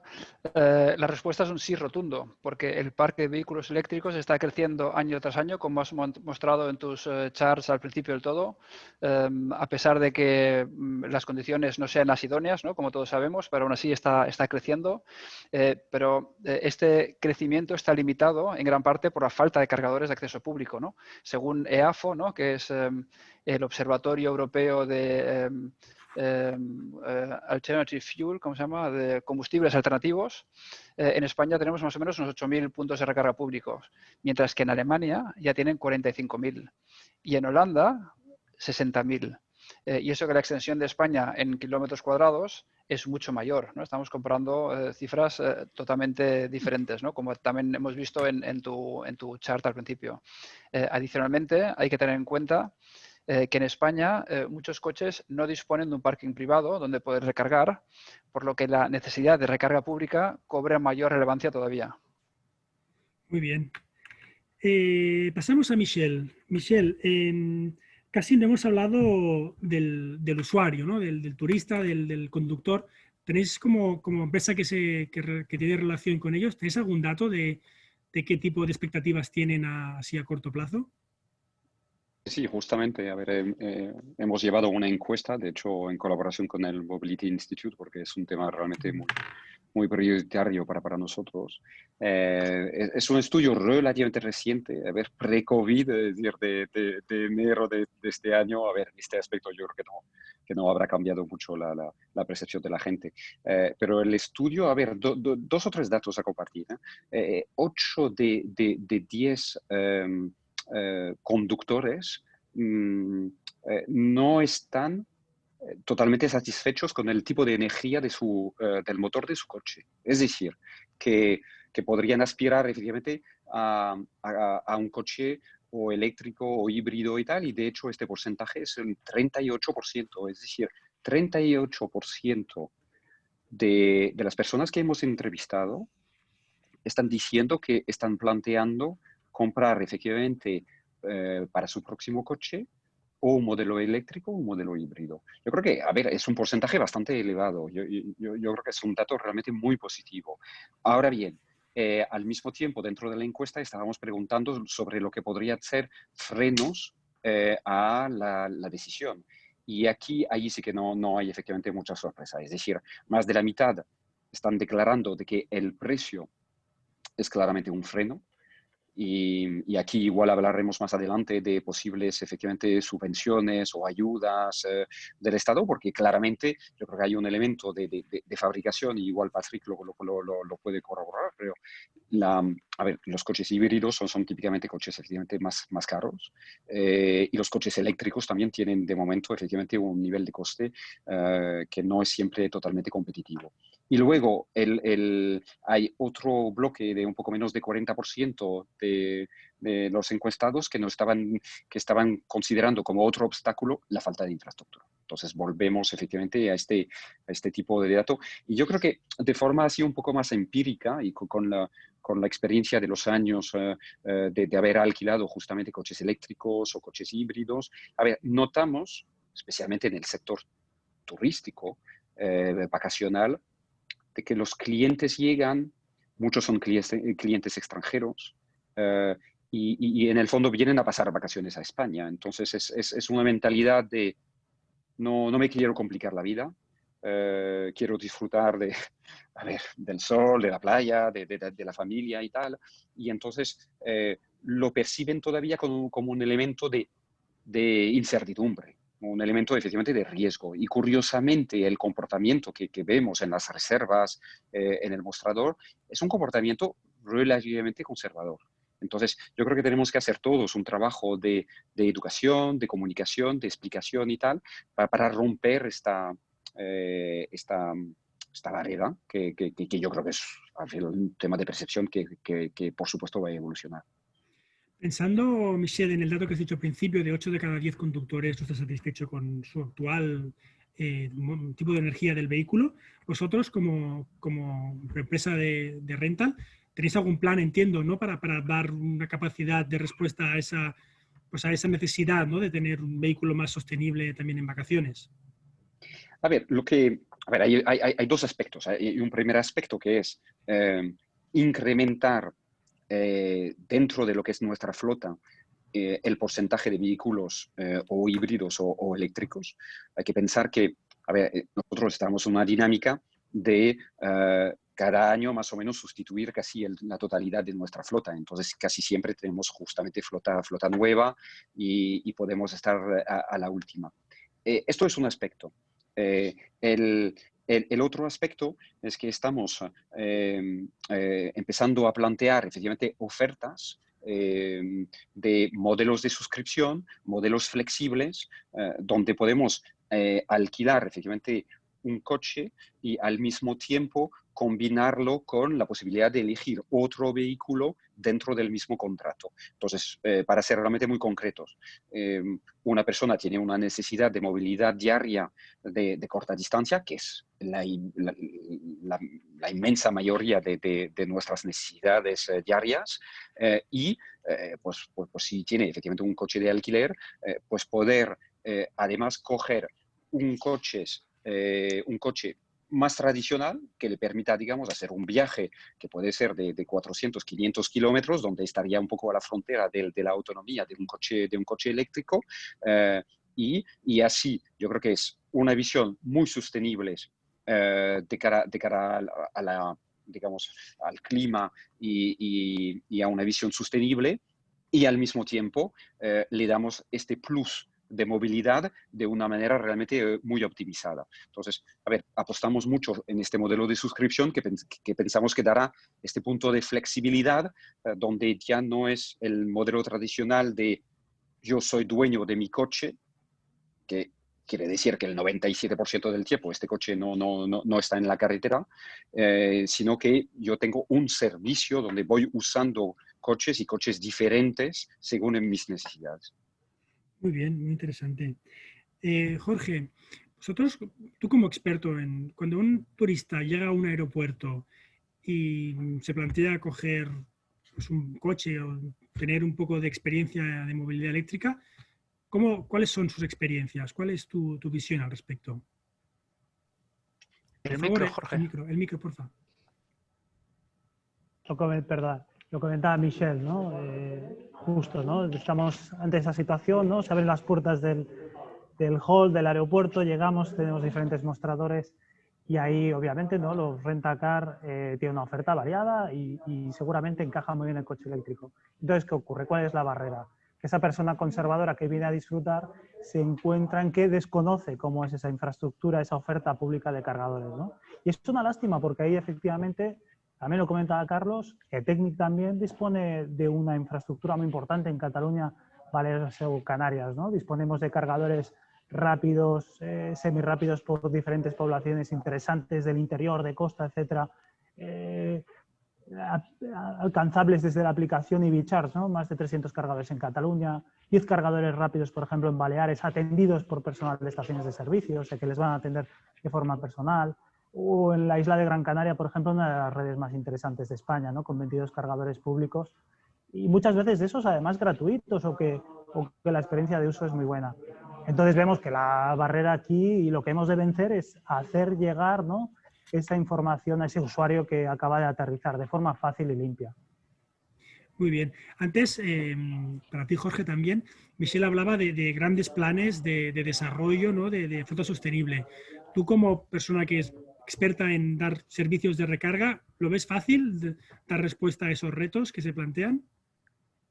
La respuesta es un sí rotundo, porque el parque de vehículos eléctricos está creciendo año tras año, como has mostrado en tus charts al principio del todo, a pesar de que las condiciones no sean las idóneas, ¿no? Como todos sabemos, pero aún así está creciendo. Pero este crecimiento está limitado en gran parte por la falta de cargadores de acceso público, ¿no? Según EAFO, ¿no? Que es el Observatorio Europeo de Alternative Fuel, ¿cómo se llama?, de combustibles alternativos. En España tenemos más o menos unos 8.000 puntos de recarga públicos, mientras que en Alemania ya tienen 45.000 y en Holanda 60.000. Y eso que la extensión de España en kilómetros cuadrados es mucho mayor, ¿no? Estamos comparando cifras totalmente diferentes, ¿no? Como también hemos visto en tu chart al principio. Adicionalmente, hay que tener en cuenta que en España muchos coches no disponen de un parking privado donde poder recargar, por lo que la necesidad de recarga pública cobra mayor relevancia todavía. Muy bien. Pasamos a Michelle. Michelle, casi no hemos hablado del usuario, ¿no? del turista, del conductor. ¿Tenéis como empresa que tiene relación con ellos? ¿Tenéis algún dato de qué tipo de expectativas tienen así a corto plazo? Sí, justamente, a ver, hemos llevado una encuesta, de hecho, en colaboración con el Mobility Institute, porque es un tema realmente muy prioritario para nosotros. Es un estudio relativamente reciente, a ver, pre-COVID, es decir, de enero de este año. A ver, en este aspecto yo creo que no habrá cambiado mucho la percepción de la gente. Pero el estudio, a ver, dos o tres datos a compartir. 8 de 10 conductores no están totalmente satisfechos con el tipo de energía del motor de su coche. Es decir, que podrían aspirar efectivamente a un coche o eléctrico o híbrido y tal, y de hecho este porcentaje es el 38%, es decir, 38% de las personas que hemos entrevistado están diciendo que están planteando comprar efectivamente para su próximo coche o un modelo eléctrico o un modelo híbrido. Yo creo que, a ver, es un porcentaje bastante elevado. Yo creo que es un dato realmente muy positivo. Ahora bien, al mismo tiempo, dentro de la encuesta estábamos preguntando sobre lo que podrían ser frenos a la decisión. Y ahí sí que no hay efectivamente mucha sorpresa. Es decir, más de la mitad están declarando de que el precio es claramente un freno. Y aquí igual hablaremos más adelante de posibles, efectivamente, subvenciones o ayudas del Estado, porque claramente yo creo que hay un elemento de fabricación, y igual Patrick lo puede corroborar, pero a ver, los coches híbridos son típicamente coches efectivamente más caros, y los coches eléctricos también tienen de momento efectivamente un nivel de coste que no es siempre totalmente competitivo. Y luego hay otro bloque de un poco menos de 40% de los encuestados que estaban considerando como otro obstáculo la falta de infraestructura. Entonces volvemos efectivamente a este tipo de dato. Y yo creo que de forma así un poco más empírica y con la experiencia de los años de haber alquilado justamente coches eléctricos o coches híbridos, a ver, notamos, especialmente en el sector turístico, vacacional, de que los clientes llegan, muchos son clientes extranjeros, y en el fondo vienen a pasar vacaciones a España. Entonces es una mentalidad de no me quiero complicar la vida, quiero disfrutar del sol, de la playa, de la familia y tal. Y entonces lo perciben todavía como un elemento de incertidumbre, un elemento efectivamente de riesgo. Y curiosamente el comportamiento que vemos en las reservas, en el mostrador, es un comportamiento relativamente conservador. Entonces, yo creo que tenemos que hacer todos un trabajo de educación, de comunicación, de explicación y tal, para romper esta barrera, que yo creo que es un tema de percepción que por supuesto va a evolucionar. Pensando, Michelle, en el dato que has dicho al principio, de 8 de cada 10 conductores no está satisfecho con su actual tipo de energía del vehículo, vosotros como empresa de rental, tenéis algún plan, entiendo, ¿no? para dar una capacidad de respuesta a esa, pues a esa necesidad, ¿no? de tener un vehículo más sostenible también en vacaciones. A ver, hay dos aspectos. Hay un primer aspecto que es incrementar dentro de lo que es nuestra flota el porcentaje de vehículos o híbridos o eléctricos. Hay que pensar que, a ver, nosotros estamos en una dinámica de cada año más o menos sustituir casi la totalidad de nuestra flota. Entonces casi siempre tenemos justamente flota nueva y podemos estar a la última. Esto es un aspecto. El otro aspecto es que estamos empezando a plantear efectivamente ofertas de modelos de suscripción, modelos flexibles, donde podemos alquilar efectivamente un coche y al mismo tiempo combinarlo con la posibilidad de elegir otro vehículo dentro del mismo contrato. Entonces, para ser realmente muy concretos, una persona tiene una necesidad de movilidad diaria de corta distancia, que es la inmensa mayoría de nuestras necesidades diarias, y pues si tiene efectivamente un coche de alquiler, pues poder además coger un coche más tradicional que le permita, digamos, hacer un viaje que puede ser de 400, 500 kilómetros, donde estaría un poco a la frontera de la autonomía de un coche eléctrico. Y así, yo creo que es una visión muy sostenible de cara a la, digamos, al clima y a una visión sostenible, y al mismo tiempo le damos este plus de movilidad de una manera realmente muy optimizada. Entonces, a ver, apostamos mucho en este modelo de suscripción que pensamos que dará este punto de flexibilidad donde ya no es el modelo tradicional de yo soy dueño de mi coche, que quiere decir que el 97% del tiempo este coche no está en la carretera, sino que yo tengo un servicio donde voy usando coches y coches diferentes según en mis necesidades. Muy bien, muy interesante. Jorge, tú como experto cuando un turista llega a un aeropuerto y se plantea coger pues, un coche o tener un poco de experiencia de movilidad eléctrica, ¿cuáles son sus experiencias? ¿Cuál es tu visión al respecto? El micro, Jorge. El micro, por favor. Lo comentaba Michelle, ¿no? Justo, ¿no? Estamos ante esa situación, ¿no? Se abren las puertas del hall del aeropuerto, llegamos, tenemos diferentes mostradores y ahí, obviamente, ¿no? Los Rent-A-Car tienen una oferta variada y seguramente encaja muy bien el coche eléctrico. Entonces, ¿qué ocurre? ¿Cuál es la barrera? Que esa persona conservadora que viene a disfrutar se encuentra en que desconoce cómo es esa infraestructura, esa oferta pública de cargadores, ¿no? Y es una lástima porque ahí efectivamente, también lo comentaba Carlos, que Technic también dispone de una infraestructura muy importante en Cataluña, Baleares o Canarias, ¿no? Disponemos de cargadores rápidos, semirápidos por diferentes poblaciones interesantes del interior, de costa, etcétera, alcanzables desde la aplicación EV-Charge, ¿no? Más de 300 cargadores en Cataluña, 10 cargadores rápidos, por ejemplo, en Baleares, atendidos por personal de estaciones de servicio, o sea, que les van a atender de forma personal. O en la isla de Gran Canaria, por ejemplo, una de las redes más interesantes de España, ¿no? Con 22 cargadores públicos y muchas veces de esos además gratuitos o que la experiencia de uso es muy buena. Entonces vemos que la barrera aquí y lo que hemos de vencer es hacer llegar, ¿no? esa información a ese usuario que acaba de aterrizar de forma fácil y limpia. Muy bien. Antes, para ti, Jorge, también, Michelle hablaba de grandes planes de desarrollo, ¿no? de flota sostenible. Tú, como persona que es experta en dar servicios de recarga, ¿lo ves fácil dar respuesta a esos retos que se plantean?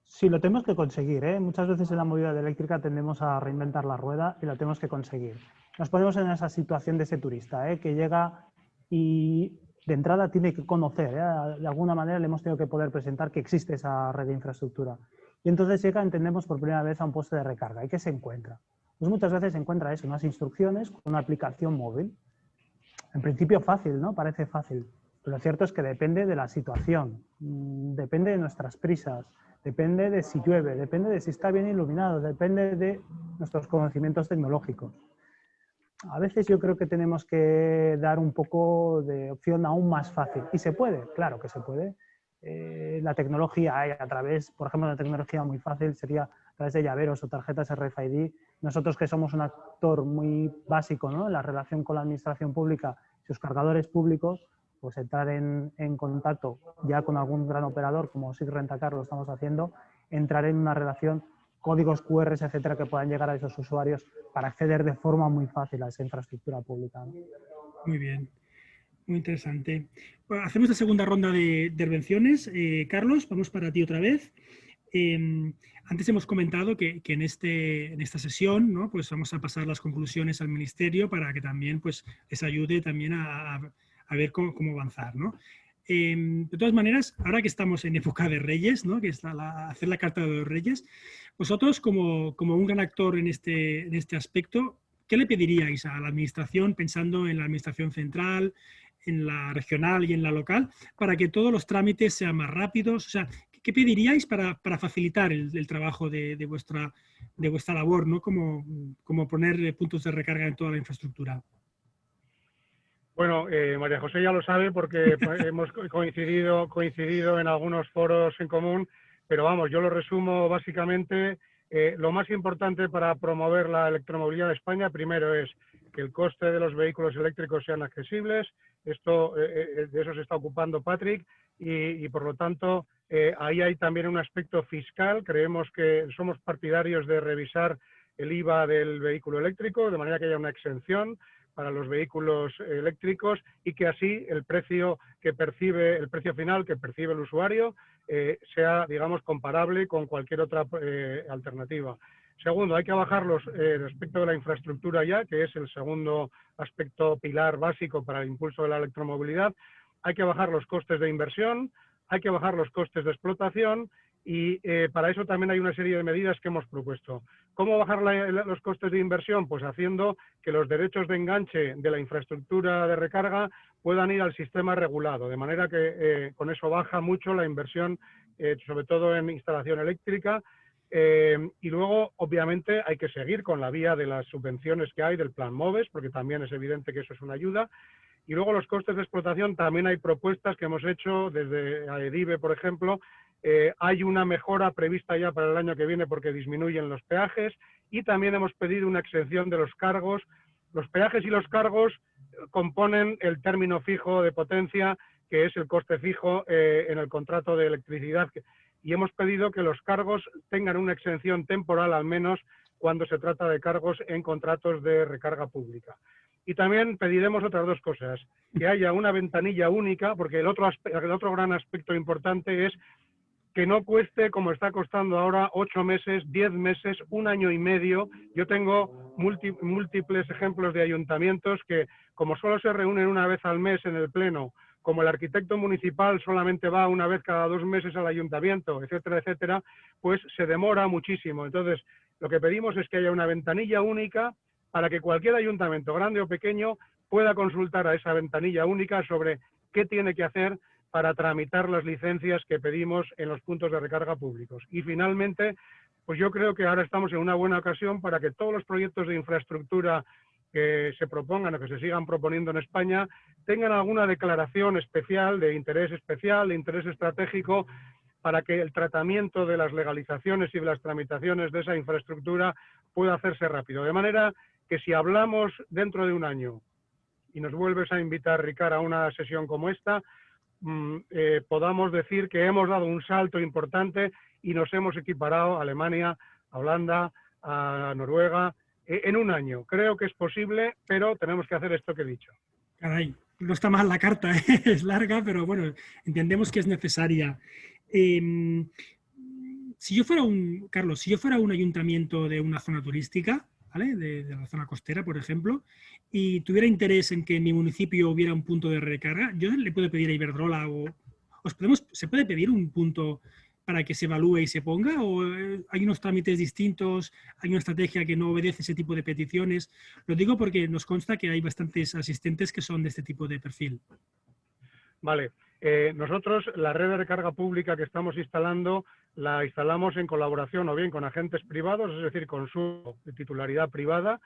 Sí, lo tenemos que conseguir, ¿eh? Muchas veces en la movilidad eléctrica tendemos a reinventar la rueda y lo tenemos que conseguir. Nos ponemos en esa situación de ese turista, que llega y de entrada tiene que conocer, de alguna manera le hemos tenido que poder presentar que existe esa red de infraestructura. Y entonces llega, entendemos, por primera vez a un puesto de recarga. ¿Y qué se encuentra? Pues muchas veces se encuentra eso, unas instrucciones con una aplicación móvil. En principio fácil, ¿no? Parece fácil. Pero lo cierto es que depende de la situación, depende de nuestras prisas, depende de si llueve, depende de si está bien iluminado, depende de nuestros conocimientos tecnológicos. A veces yo creo que tenemos que dar un poco de opción aún más fácil. ¿Y se puede? Claro que se puede. La tecnología hay a través, por ejemplo, una tecnología muy fácil sería a través de llaveros o tarjetas RFID. Nosotros que somos un actor muy básico, ¿no?, en la relación con la administración pública y sus cargadores públicos, pues entrar en contacto ya con algún gran operador, como SIG Rentacar lo estamos haciendo, entrar en una relación, códigos QR, etcétera, que puedan llegar a esos usuarios para acceder de forma muy fácil a esa infraestructura pública, ¿no? Muy bien, muy interesante. Bueno, hacemos la segunda ronda de intervenciones. Carlos, vamos para ti otra vez. Antes hemos comentado que en esta sesión, ¿no?, pues vamos a pasar las conclusiones al Ministerio para que también pues, les ayude también a ver cómo avanzar, ¿no? De todas maneras, ahora que estamos en época de Reyes, ¿no?, que es hacer la Carta de los Reyes, vosotros como un gran actor en este aspecto, ¿qué le pediríais a la Administración, pensando en la Administración central, en la regional y en la local, para que todos los trámites sean más rápidos? O sea, ¿qué pediríais para facilitar el trabajo de vuestra labor, ¿no?, como poner puntos de recarga en toda la infraestructura? Bueno, María José ya lo sabe porque hemos coincidido en algunos foros en común, pero vamos, yo lo resumo básicamente. Lo más importante para promover la electromovilidad de España, primero es que el coste de los vehículos eléctricos sean accesibles. Esto, de eso se está ocupando Patrick y por lo tanto, ahí hay también un aspecto fiscal. Creemos que somos partidarios de revisar el IVA del vehículo eléctrico, de manera que haya una exención para los vehículos eléctricos y que así el precio final que percibe el usuario sea, digamos, comparable con cualquier otra alternativa. Segundo, hay que bajarlos respecto de la infraestructura ya, que es el segundo aspecto pilar básico para el impulso de la electromovilidad. Hay que bajar los costes de inversión, hay que bajar los costes de explotación y para eso también hay una serie de medidas que hemos propuesto. ¿Cómo bajar los costes de inversión? Pues haciendo que los derechos de enganche de la infraestructura de recarga puedan ir al sistema regulado, de manera que con eso baja mucho la inversión, sobre todo en instalación eléctrica. Y luego, obviamente, hay que seguir con la vía de las subvenciones que hay del Plan MOVES, porque también es evidente que eso es una ayuda. Y luego los costes de explotación, también hay propuestas que hemos hecho desde AEDIVE, por ejemplo. Hay una mejora prevista ya para el año que viene porque disminuyen los peajes y también hemos pedido una exención de los cargos. Los peajes y los cargos componen el término fijo de potencia, que es el coste fijo en el contrato de electricidad. Y hemos pedido que los cargos tengan una exención temporal al menos cuando se trata de cargos en contratos de recarga pública. Y también pediremos otras dos cosas, que haya una ventanilla única, porque el otro gran aspecto importante es que no cueste, como está costando ahora, 8 meses, 10 meses, 1 año y medio. Yo tengo múltiples ejemplos de ayuntamientos que, como solo se reúnen una vez al mes en el pleno, como el arquitecto municipal solamente va una vez cada 2 meses al ayuntamiento, etcétera, etcétera, pues se demora muchísimo. Entonces, lo que pedimos es que haya una ventanilla única para que cualquier ayuntamiento, grande o pequeño, pueda consultar a esa ventanilla única sobre qué tiene que hacer para tramitar las licencias que pedimos en los puntos de recarga públicos. Y finalmente, pues yo creo que ahora estamos en una buena ocasión para que todos los proyectos de infraestructura que se propongan o que se sigan proponiendo en España tengan alguna declaración especial, de interés estratégico, para que el tratamiento de las legalizaciones y de las tramitaciones de esa infraestructura pueda hacerse rápido. De manera que si hablamos dentro de 1 año y nos vuelves a invitar, Ricard, a una sesión como esta, podamos decir que hemos dado un salto importante y nos hemos equiparado a Alemania, a Holanda, a Noruega, en 1 año. Creo que es posible, pero tenemos que hacer esto que he dicho. Caray, no está mal la carta, es larga, pero bueno, entendemos que es necesaria. Si yo fuera Carlos, si yo fuera un ayuntamiento de una zona turística, ¿vale?, de la zona costera, por ejemplo, y tuviera interés en que en mi municipio hubiera un punto de recarga, yo le puedo pedir a Iberdrola ¿se puede pedir un punto para que se evalúe y se ponga? ¿O hay unos trámites distintos? ¿Hay una estrategia que no obedece ese tipo de peticiones? Lo digo porque nos consta que hay bastantes asistentes que son de este tipo de perfil. Vale. Nosotros la red de recarga pública que estamos instalando la instalamos en colaboración o bien con agentes privados, es decir, con su titularidad privada,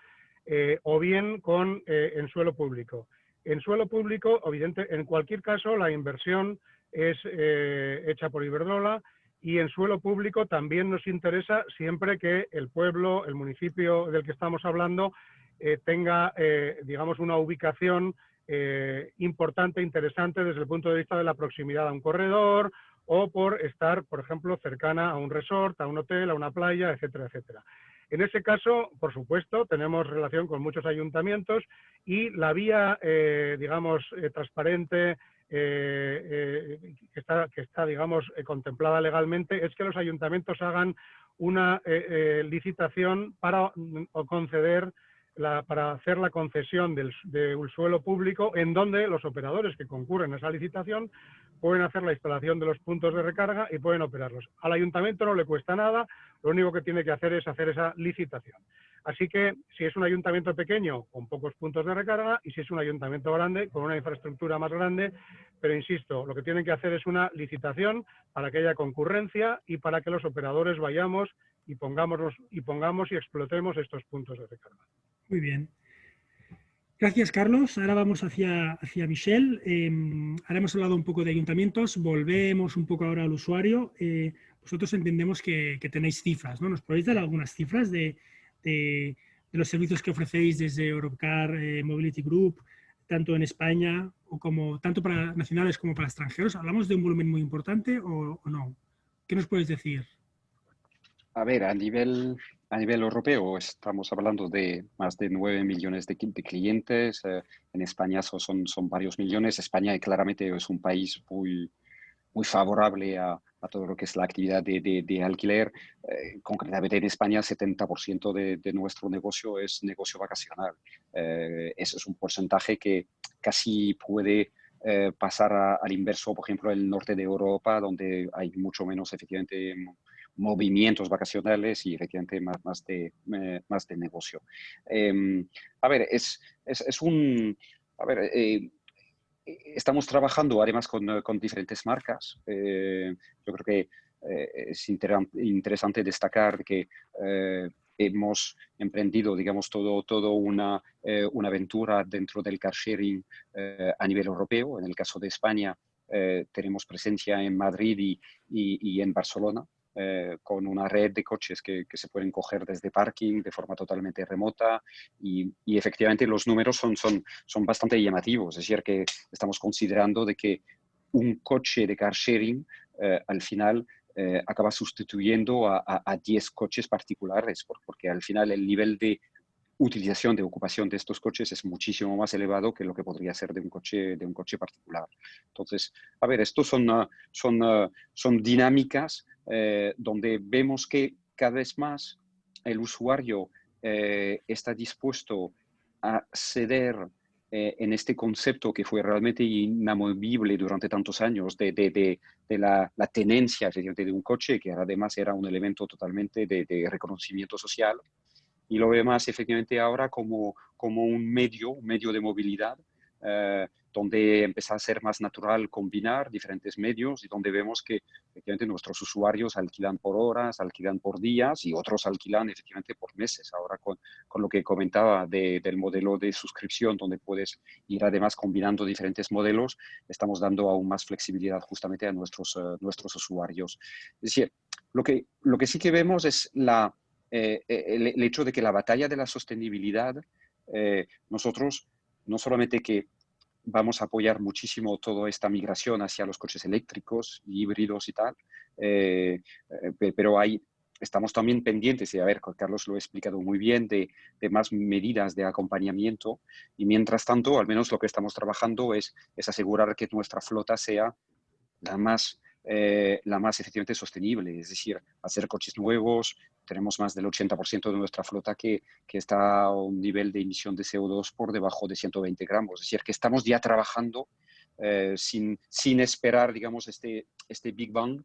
o bien en suelo público. En suelo público, en cualquier caso, la inversión es hecha por Iberdrola, y en suelo público también nos interesa siempre que el pueblo, el municipio del que estamos hablando, tenga, digamos, una ubicación importante, interesante desde el punto de vista de la proximidad a un corredor o por estar, por ejemplo, cercana a un resort, a un hotel, a una playa, etcétera, etcétera. En ese caso, por supuesto, tenemos relación con muchos ayuntamientos y la vía, digamos, transparente, que está, digamos, contemplada legalmente, es que los ayuntamientos hagan una licitación para conceder para hacer la concesión de un suelo público, en donde los operadores que concurren a esa licitación pueden hacer la instalación de los puntos de recarga y pueden operarlos. Al ayuntamiento no le cuesta nada, lo único que tiene que hacer es hacer esa licitación. Así que si es un ayuntamiento pequeño, con pocos puntos de recarga, y si es un ayuntamiento grande, con una infraestructura más grande, pero insisto, lo que tienen que hacer es una licitación para que haya concurrencia y para que los operadores vayamos y pongamos y explotemos estos puntos de recarga. Muy bien. Gracias, Carlos. Ahora vamos hacia Michelle. Ahora hemos hablado un poco de ayuntamientos, volvemos un poco ahora al usuario. Vosotros entendemos que tenéis cifras, ¿no? ¿Nos podéis dar algunas cifras de los servicios que ofrecéis desde Europcar Mobility Group, tanto en España tanto para nacionales como para extranjeros? ¿Hablamos de un volumen muy importante o no? ¿Qué nos puedes decir? A ver, a nivel europeo estamos hablando de más de 9 millones de clientes. En España son varios millones. España claramente es un país muy favorable a todo lo que es la actividad de alquiler. Concretamente en España, 70% de nuestro negocio es negocio vacacional. Eso es un porcentaje que casi puede pasar al inverso, por ejemplo, en el norte de Europa, donde hay mucho menos, efectivamente, movimientos vacacionales y efectivamente más de negocio. A ver, estamos trabajando además con diferentes marcas. Yo creo que es interesante destacar que hemos emprendido, digamos, todo una aventura dentro del car sharing a nivel europeo. En el caso de España, tenemos presencia en Madrid y en Barcelona, con una red de coches que se pueden coger desde parking de forma totalmente remota y efectivamente los números son bastante llamativos. Es decir, que estamos considerando de que un coche de car sharing al final acaba sustituyendo a 10 coches particulares, porque al final el nivel de utilización, de ocupación de estos coches es muchísimo más elevado que lo que podría ser de un coche particular. Entonces, a ver, estos son dinámicas donde vemos que cada vez más el usuario está dispuesto a ceder en este concepto que fue realmente inamovible durante tantos años de la tenencia de un coche, que además era un elemento totalmente de reconocimiento social. Y lo vemos efectivamente ahora como un medio de movilidad, donde empieza a ser más natural combinar diferentes medios y donde vemos que efectivamente nuestros usuarios alquilan por horas, alquilan por días y otros alquilan efectivamente por meses. Ahora con lo que comentaba del modelo de suscripción, donde puedes ir además combinando diferentes modelos, estamos dando aún más flexibilidad justamente a nuestros usuarios. Es decir, lo que sí que vemos es el hecho de que la batalla de la sostenibilidad, nosotros no solamente que vamos a apoyar muchísimo toda esta migración hacia los coches eléctricos, híbridos y tal, pero estamos también pendientes, y a ver, Carlos lo ha explicado muy bien, de más medidas de acompañamiento, y mientras tanto, al menos lo que estamos trabajando es asegurar que nuestra flota sea la más efectivamente sostenible, es decir, hacer coches nuevos. Tenemos más del 80% de nuestra flota que está a un nivel de emisión de CO2 por debajo de 120 gramos. Es decir, que estamos ya trabajando sin esperar, digamos, este Big Bang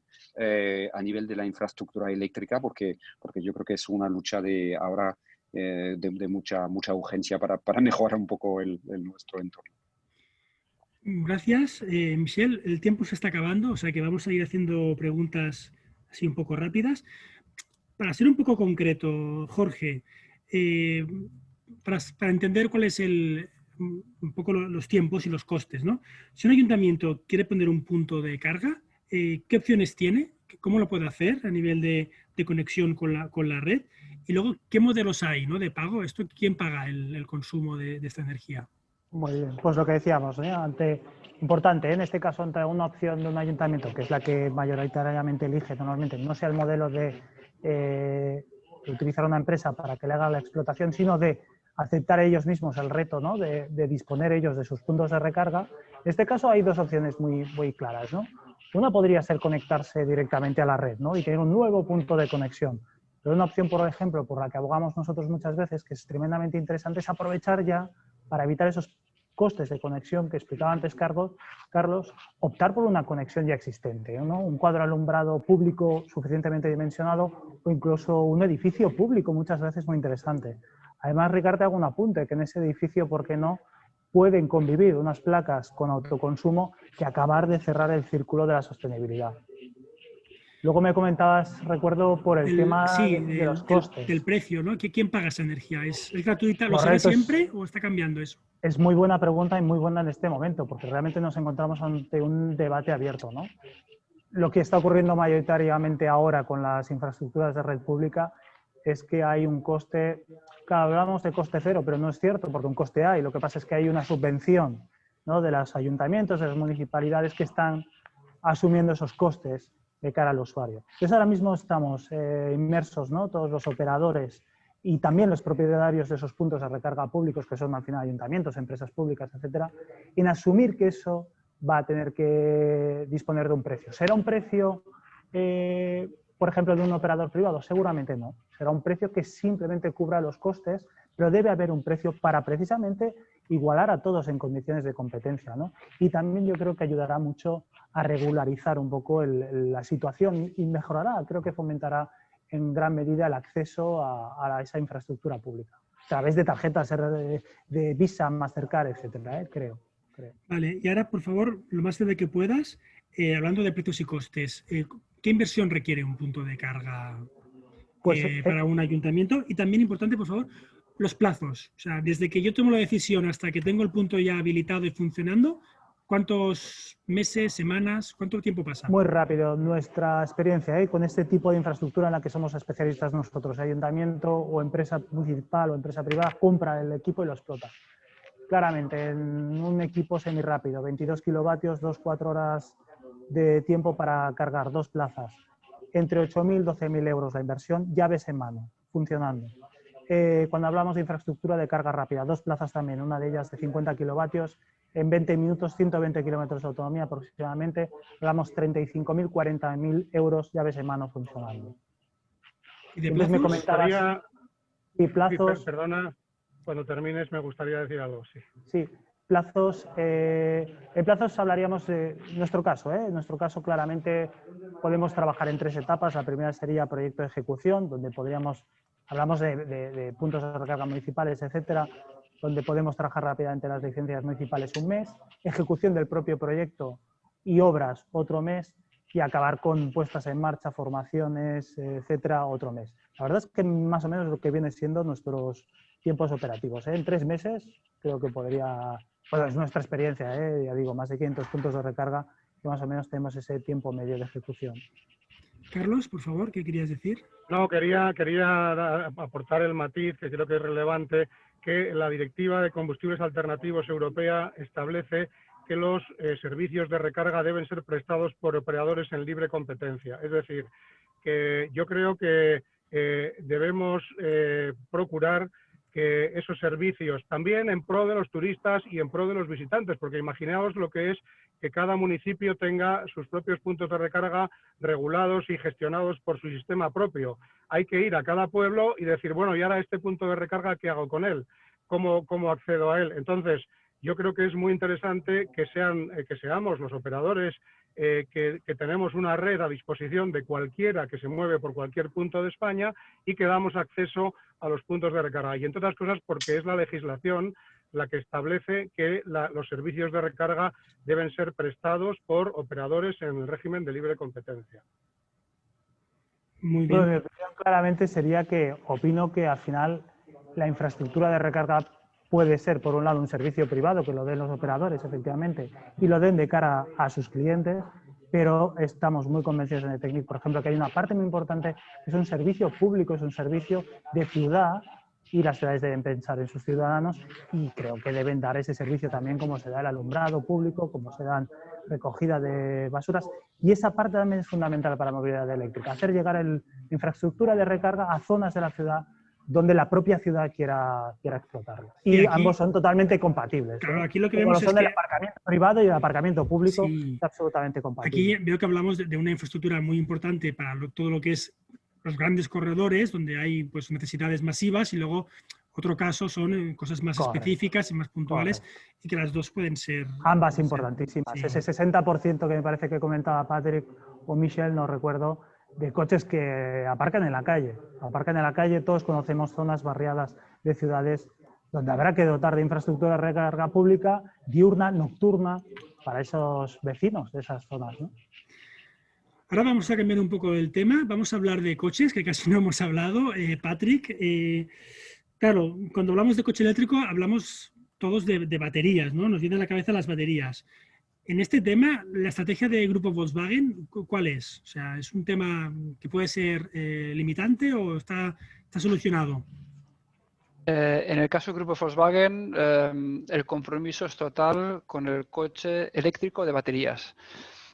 a nivel de la infraestructura eléctrica, porque yo creo que es una lucha ahora de mucha urgencia para mejorar un poco nuestro entorno. Gracias, Michelle. El tiempo se está acabando, o sea que vamos a ir haciendo preguntas así un poco rápidas. Para ser un poco concreto, Jorge, para entender cuál es un poco los tiempos y los costes, ¿no? Si un ayuntamiento quiere poner un punto de carga, ¿qué opciones tiene? ¿Cómo lo puede hacer a nivel de conexión con la red? Y luego, ¿qué modelos hay, ¿no?, de pago? ¿Quién paga el consumo de esta energía? Muy bien, pues lo que decíamos, importante, en este caso, ante una opción de un ayuntamiento, que es la que mayoritariamente elige normalmente, no sea el modelo de utilizar una empresa para que le haga la explotación, sino de aceptar ellos mismos el reto, ¿no?, de disponer ellos de sus puntos de recarga. En este caso hay dos opciones muy, muy claras, ¿no? Una podría ser conectarse directamente a la red, ¿no?, y tener un nuevo punto de conexión. Pero una opción, por ejemplo, por la que abogamos nosotros muchas veces, que es tremendamente interesante, es aprovechar ya, para evitar esos costes de conexión que explicaba antes Carlos, optar por una conexión ya existente, ¿no? Un cuadro alumbrado público suficientemente dimensionado o incluso un edificio público muchas veces muy interesante. Además, Ricardo, te hago un apunte, que en ese edificio, ¿por qué no?, pueden convivir unas placas con autoconsumo que acabar de cerrar el círculo de la sostenibilidad. Luego me comentabas, recuerdo, por el tema de los costes. Del precio, ¿no? ¿Quién paga esa energía? ¿Es gratuita? ¿Lo Correcto, será siempre o está cambiando eso? Es muy buena pregunta y muy buena en este momento, porque realmente nos encontramos ante un debate abierto, ¿no? Lo que está ocurriendo mayoritariamente ahora con las infraestructuras de red pública es que hay un coste, claro, hablamos de coste cero, pero no es cierto, porque un coste hay. Lo que pasa es que hay una subvención, ¿no?, de los ayuntamientos, de las municipalidades que están asumiendo esos costes de cara al usuario. Entonces ahora mismo estamos inmersos, ¿no?, todos los operadores y también los propietarios de esos puntos de recarga públicos, que son al final ayuntamientos, empresas públicas, etcétera, en asumir que eso va a tener que disponer de un precio. ¿Será un precio, por ejemplo, de un operador privado? Seguramente no. Será un precio que simplemente cubra los costes, pero debe haber un precio para precisamente igualar a todos en condiciones de competencia, ¿no? Y también yo creo que ayudará mucho a regularizar un poco la situación y mejorará, creo que fomentará en gran medida el acceso a esa infraestructura pública, a través de tarjetas de Visa, Mastercard, etcétera, creo. Vale, y ahora, por favor, lo más breve que puedas, hablando de precios y costes, ¿qué inversión requiere un punto de carga para un ayuntamiento? Y también importante, por favor, los plazos. O sea, desde que yo tomo la decisión hasta que tengo el punto ya habilitado y funcionando, ¿cuántos meses, semanas, cuánto tiempo pasa? Muy rápido. Nuestra experiencia con este tipo de infraestructura en la que somos especialistas nosotros, ayuntamiento o empresa municipal o empresa privada, compra el equipo y lo explota. Claramente, en un equipo semirápido, 22 kilovatios, 2-4 horas de tiempo para cargar 2 plazas, entre 8.000 y 12.000 euros la inversión, llaves en mano, funcionando. Cuando hablamos de infraestructura de carga rápida, 2 plazas también, una de ellas de 50 kilovatios, en 20 minutos, 120 kilómetros de autonomía aproximadamente, hablamos 35.000, 40.000 euros llaves en mano funcionando. ¿Y de plazos? Me comentabas, y plazos... Sí, perdona, cuando termines me gustaría decir algo, sí. Sí, plazos, en plazos hablaríamos de nuestro caso. En nuestro caso, claramente, podemos trabajar en 3 etapas. La primera sería proyecto de ejecución, donde hablamos de puntos de recarga municipales, etcétera, donde podemos trabajar rápidamente las licencias municipales un mes, ejecución del propio proyecto y obras otro mes, y acabar con puestas en marcha, formaciones, etcétera, otro mes. La verdad es que más o menos lo que viene siendo nuestros tiempos operativos. En 3 meses creo que podría, bueno, es nuestra experiencia, ya digo, más de 500 puntos de recarga y más o menos tenemos ese tiempo medio de ejecución. Carlos, por favor, ¿qué querías decir? No, quería aportar el matiz, que creo que es relevante, que la Directiva de Combustibles Alternativos Europea establece que los servicios de recarga deben ser prestados por operadores en libre competencia. Es decir, que yo creo que debemos procurar que esos servicios, también en pro de los turistas y en pro de los visitantes, porque imaginaos lo que es que cada municipio tenga sus propios puntos de recarga regulados y gestionados por su sistema propio. Hay que ir a cada pueblo y decir, bueno, y ahora este punto de recarga, ¿qué hago con él? ¿Cómo accedo a él? Entonces, yo creo que es muy interesante que seamos los operadores que tenemos una red a disposición de cualquiera que se mueve por cualquier punto de España y que damos acceso a los puntos de recarga. Y entre otras cosas porque es la legislación la que establece que los servicios de recarga deben ser prestados por operadores en el régimen de libre competencia. Muy Bueno, bien. mi opinión claramente sería que opino que al final la infraestructura de recarga puede ser, por un lado, un servicio privado que lo den los operadores, efectivamente, y lo den de cara a sus clientes, pero estamos muy convencidos en el TECNIC, por ejemplo, que hay una parte muy importante, que es un servicio público, es un servicio de ciudad, y las ciudades deben pensar en sus ciudadanos y creo que deben dar ese servicio también como se da el alumbrado público, como se dan recogida de basuras, y esa parte también es fundamental para la movilidad eléctrica, hacer llegar la infraestructura de recarga a zonas de la ciudad donde la propia ciudad quiera explotarla. Y aquí, ambos son totalmente compatibles. Claro, aquí lo que como vemos lo son es el que aparcamiento privado y el aparcamiento público, sí, es absolutamente compatible. aquí veo que hablamos de una infraestructura muy importante para todo lo que es los grandes corredores, donde hay pues, necesidades masivas, y luego otro caso son cosas más específicas y más puntuales, y que las dos pueden ser... Ambas importantísimas. Sí. Ese 60% que me parece que comentaba Patrick o Michelle, no recuerdo, de coches que aparcan en la calle. Aparcan en la calle, todos conocemos zonas barriadas de ciudades donde habrá que dotar de infraestructura de recarga pública, diurna, nocturna, para esos vecinos de esas zonas, ¿no? Ahora vamos a cambiar un poco el tema. Vamos a hablar de coches, que casi no hemos hablado. Patrick, claro, cuando hablamos de coche eléctrico hablamos todos de baterías, ¿no? Nos viene a la cabeza las baterías. En este tema, ¿la estrategia de Grupo Volkswagen cuál es? O sea, ¿es un tema que puede ser limitante o está solucionado? En el caso del Grupo Volkswagen, el compromiso es total con el coche eléctrico de baterías.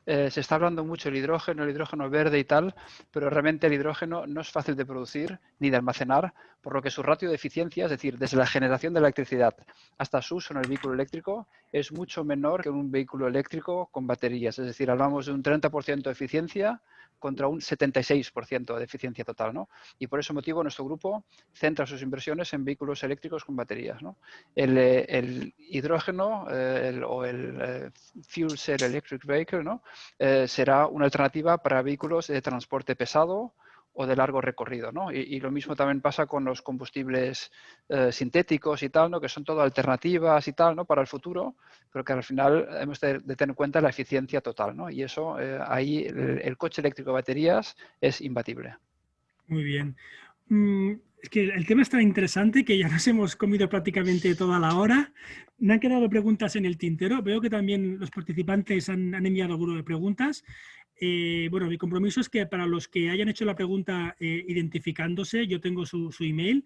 Se está hablando mucho del hidrógeno, el hidrógeno verde y tal, pero realmente el hidrógeno no es fácil de producir ni de almacenar, por lo que su ratio de eficiencia, es decir, desde la generación de la electricidad hasta su uso en el vehículo eléctrico, es mucho menor que en un vehículo eléctrico con baterías. Es decir, hablamos de un 30% de eficiencia contra un 76% de eficiencia total, ¿no? Y por ese motivo nuestro grupo centra sus inversiones en vehículos eléctricos con baterías, ¿no? El hidrógeno o el Fuel Cell Electric Vehicle, ¿no? Será una alternativa para vehículos de transporte pesado o de largo recorrido, ¿no? Y lo mismo también pasa con los combustibles sintéticos y tal, ¿no? Que son todo alternativas y tal, ¿no? Para el futuro, pero que al final hemos de tener en cuenta la eficiencia total, ¿no? Y eso, ahí el coche eléctrico de baterías es imbatible. Muy bien. Es que el tema es tan interesante que ya nos hemos comido prácticamente toda la hora. Me han quedado preguntas en el tintero. Veo que también los participantes han enviado alguno de preguntas. Bueno, mi compromiso es que para los que hayan hecho la pregunta identificándose, yo tengo su email.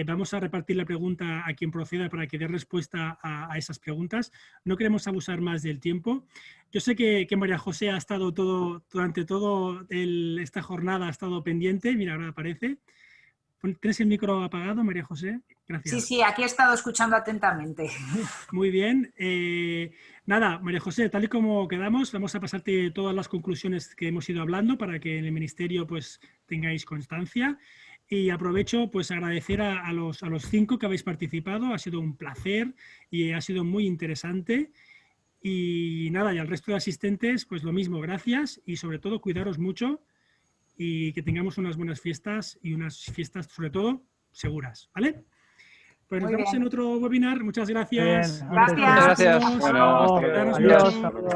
Vamos a repartir la pregunta a quien proceda para que dé respuesta a esas preguntas. No queremos abusar más del tiempo. Yo sé que María José ha estado durante toda esta jornada, ha estado pendiente. Mira, ahora aparece. ¿Tienes el micro apagado, María José? Gracias. Sí, aquí he estado escuchando atentamente. Muy bien. Nada, María José, tal y como quedamos, vamos a pasarte todas las conclusiones que hemos ido hablando para que en el Ministerio pues, tengáis constancia. Y aprovecho pues agradecer a los 5 que habéis participado. Ha sido un placer y ha sido muy interesante. Y nada, y al resto de asistentes, pues lo mismo, gracias y sobre todo cuidaros mucho y que tengamos unas buenas fiestas y unas fiestas sobre todo seguras, ¿vale? Pues nos vemos en otro webinar. Muchas gracias. Gracias. Muchas gracias. Bueno, Cuidaros adiós. mucho. Hasta luego.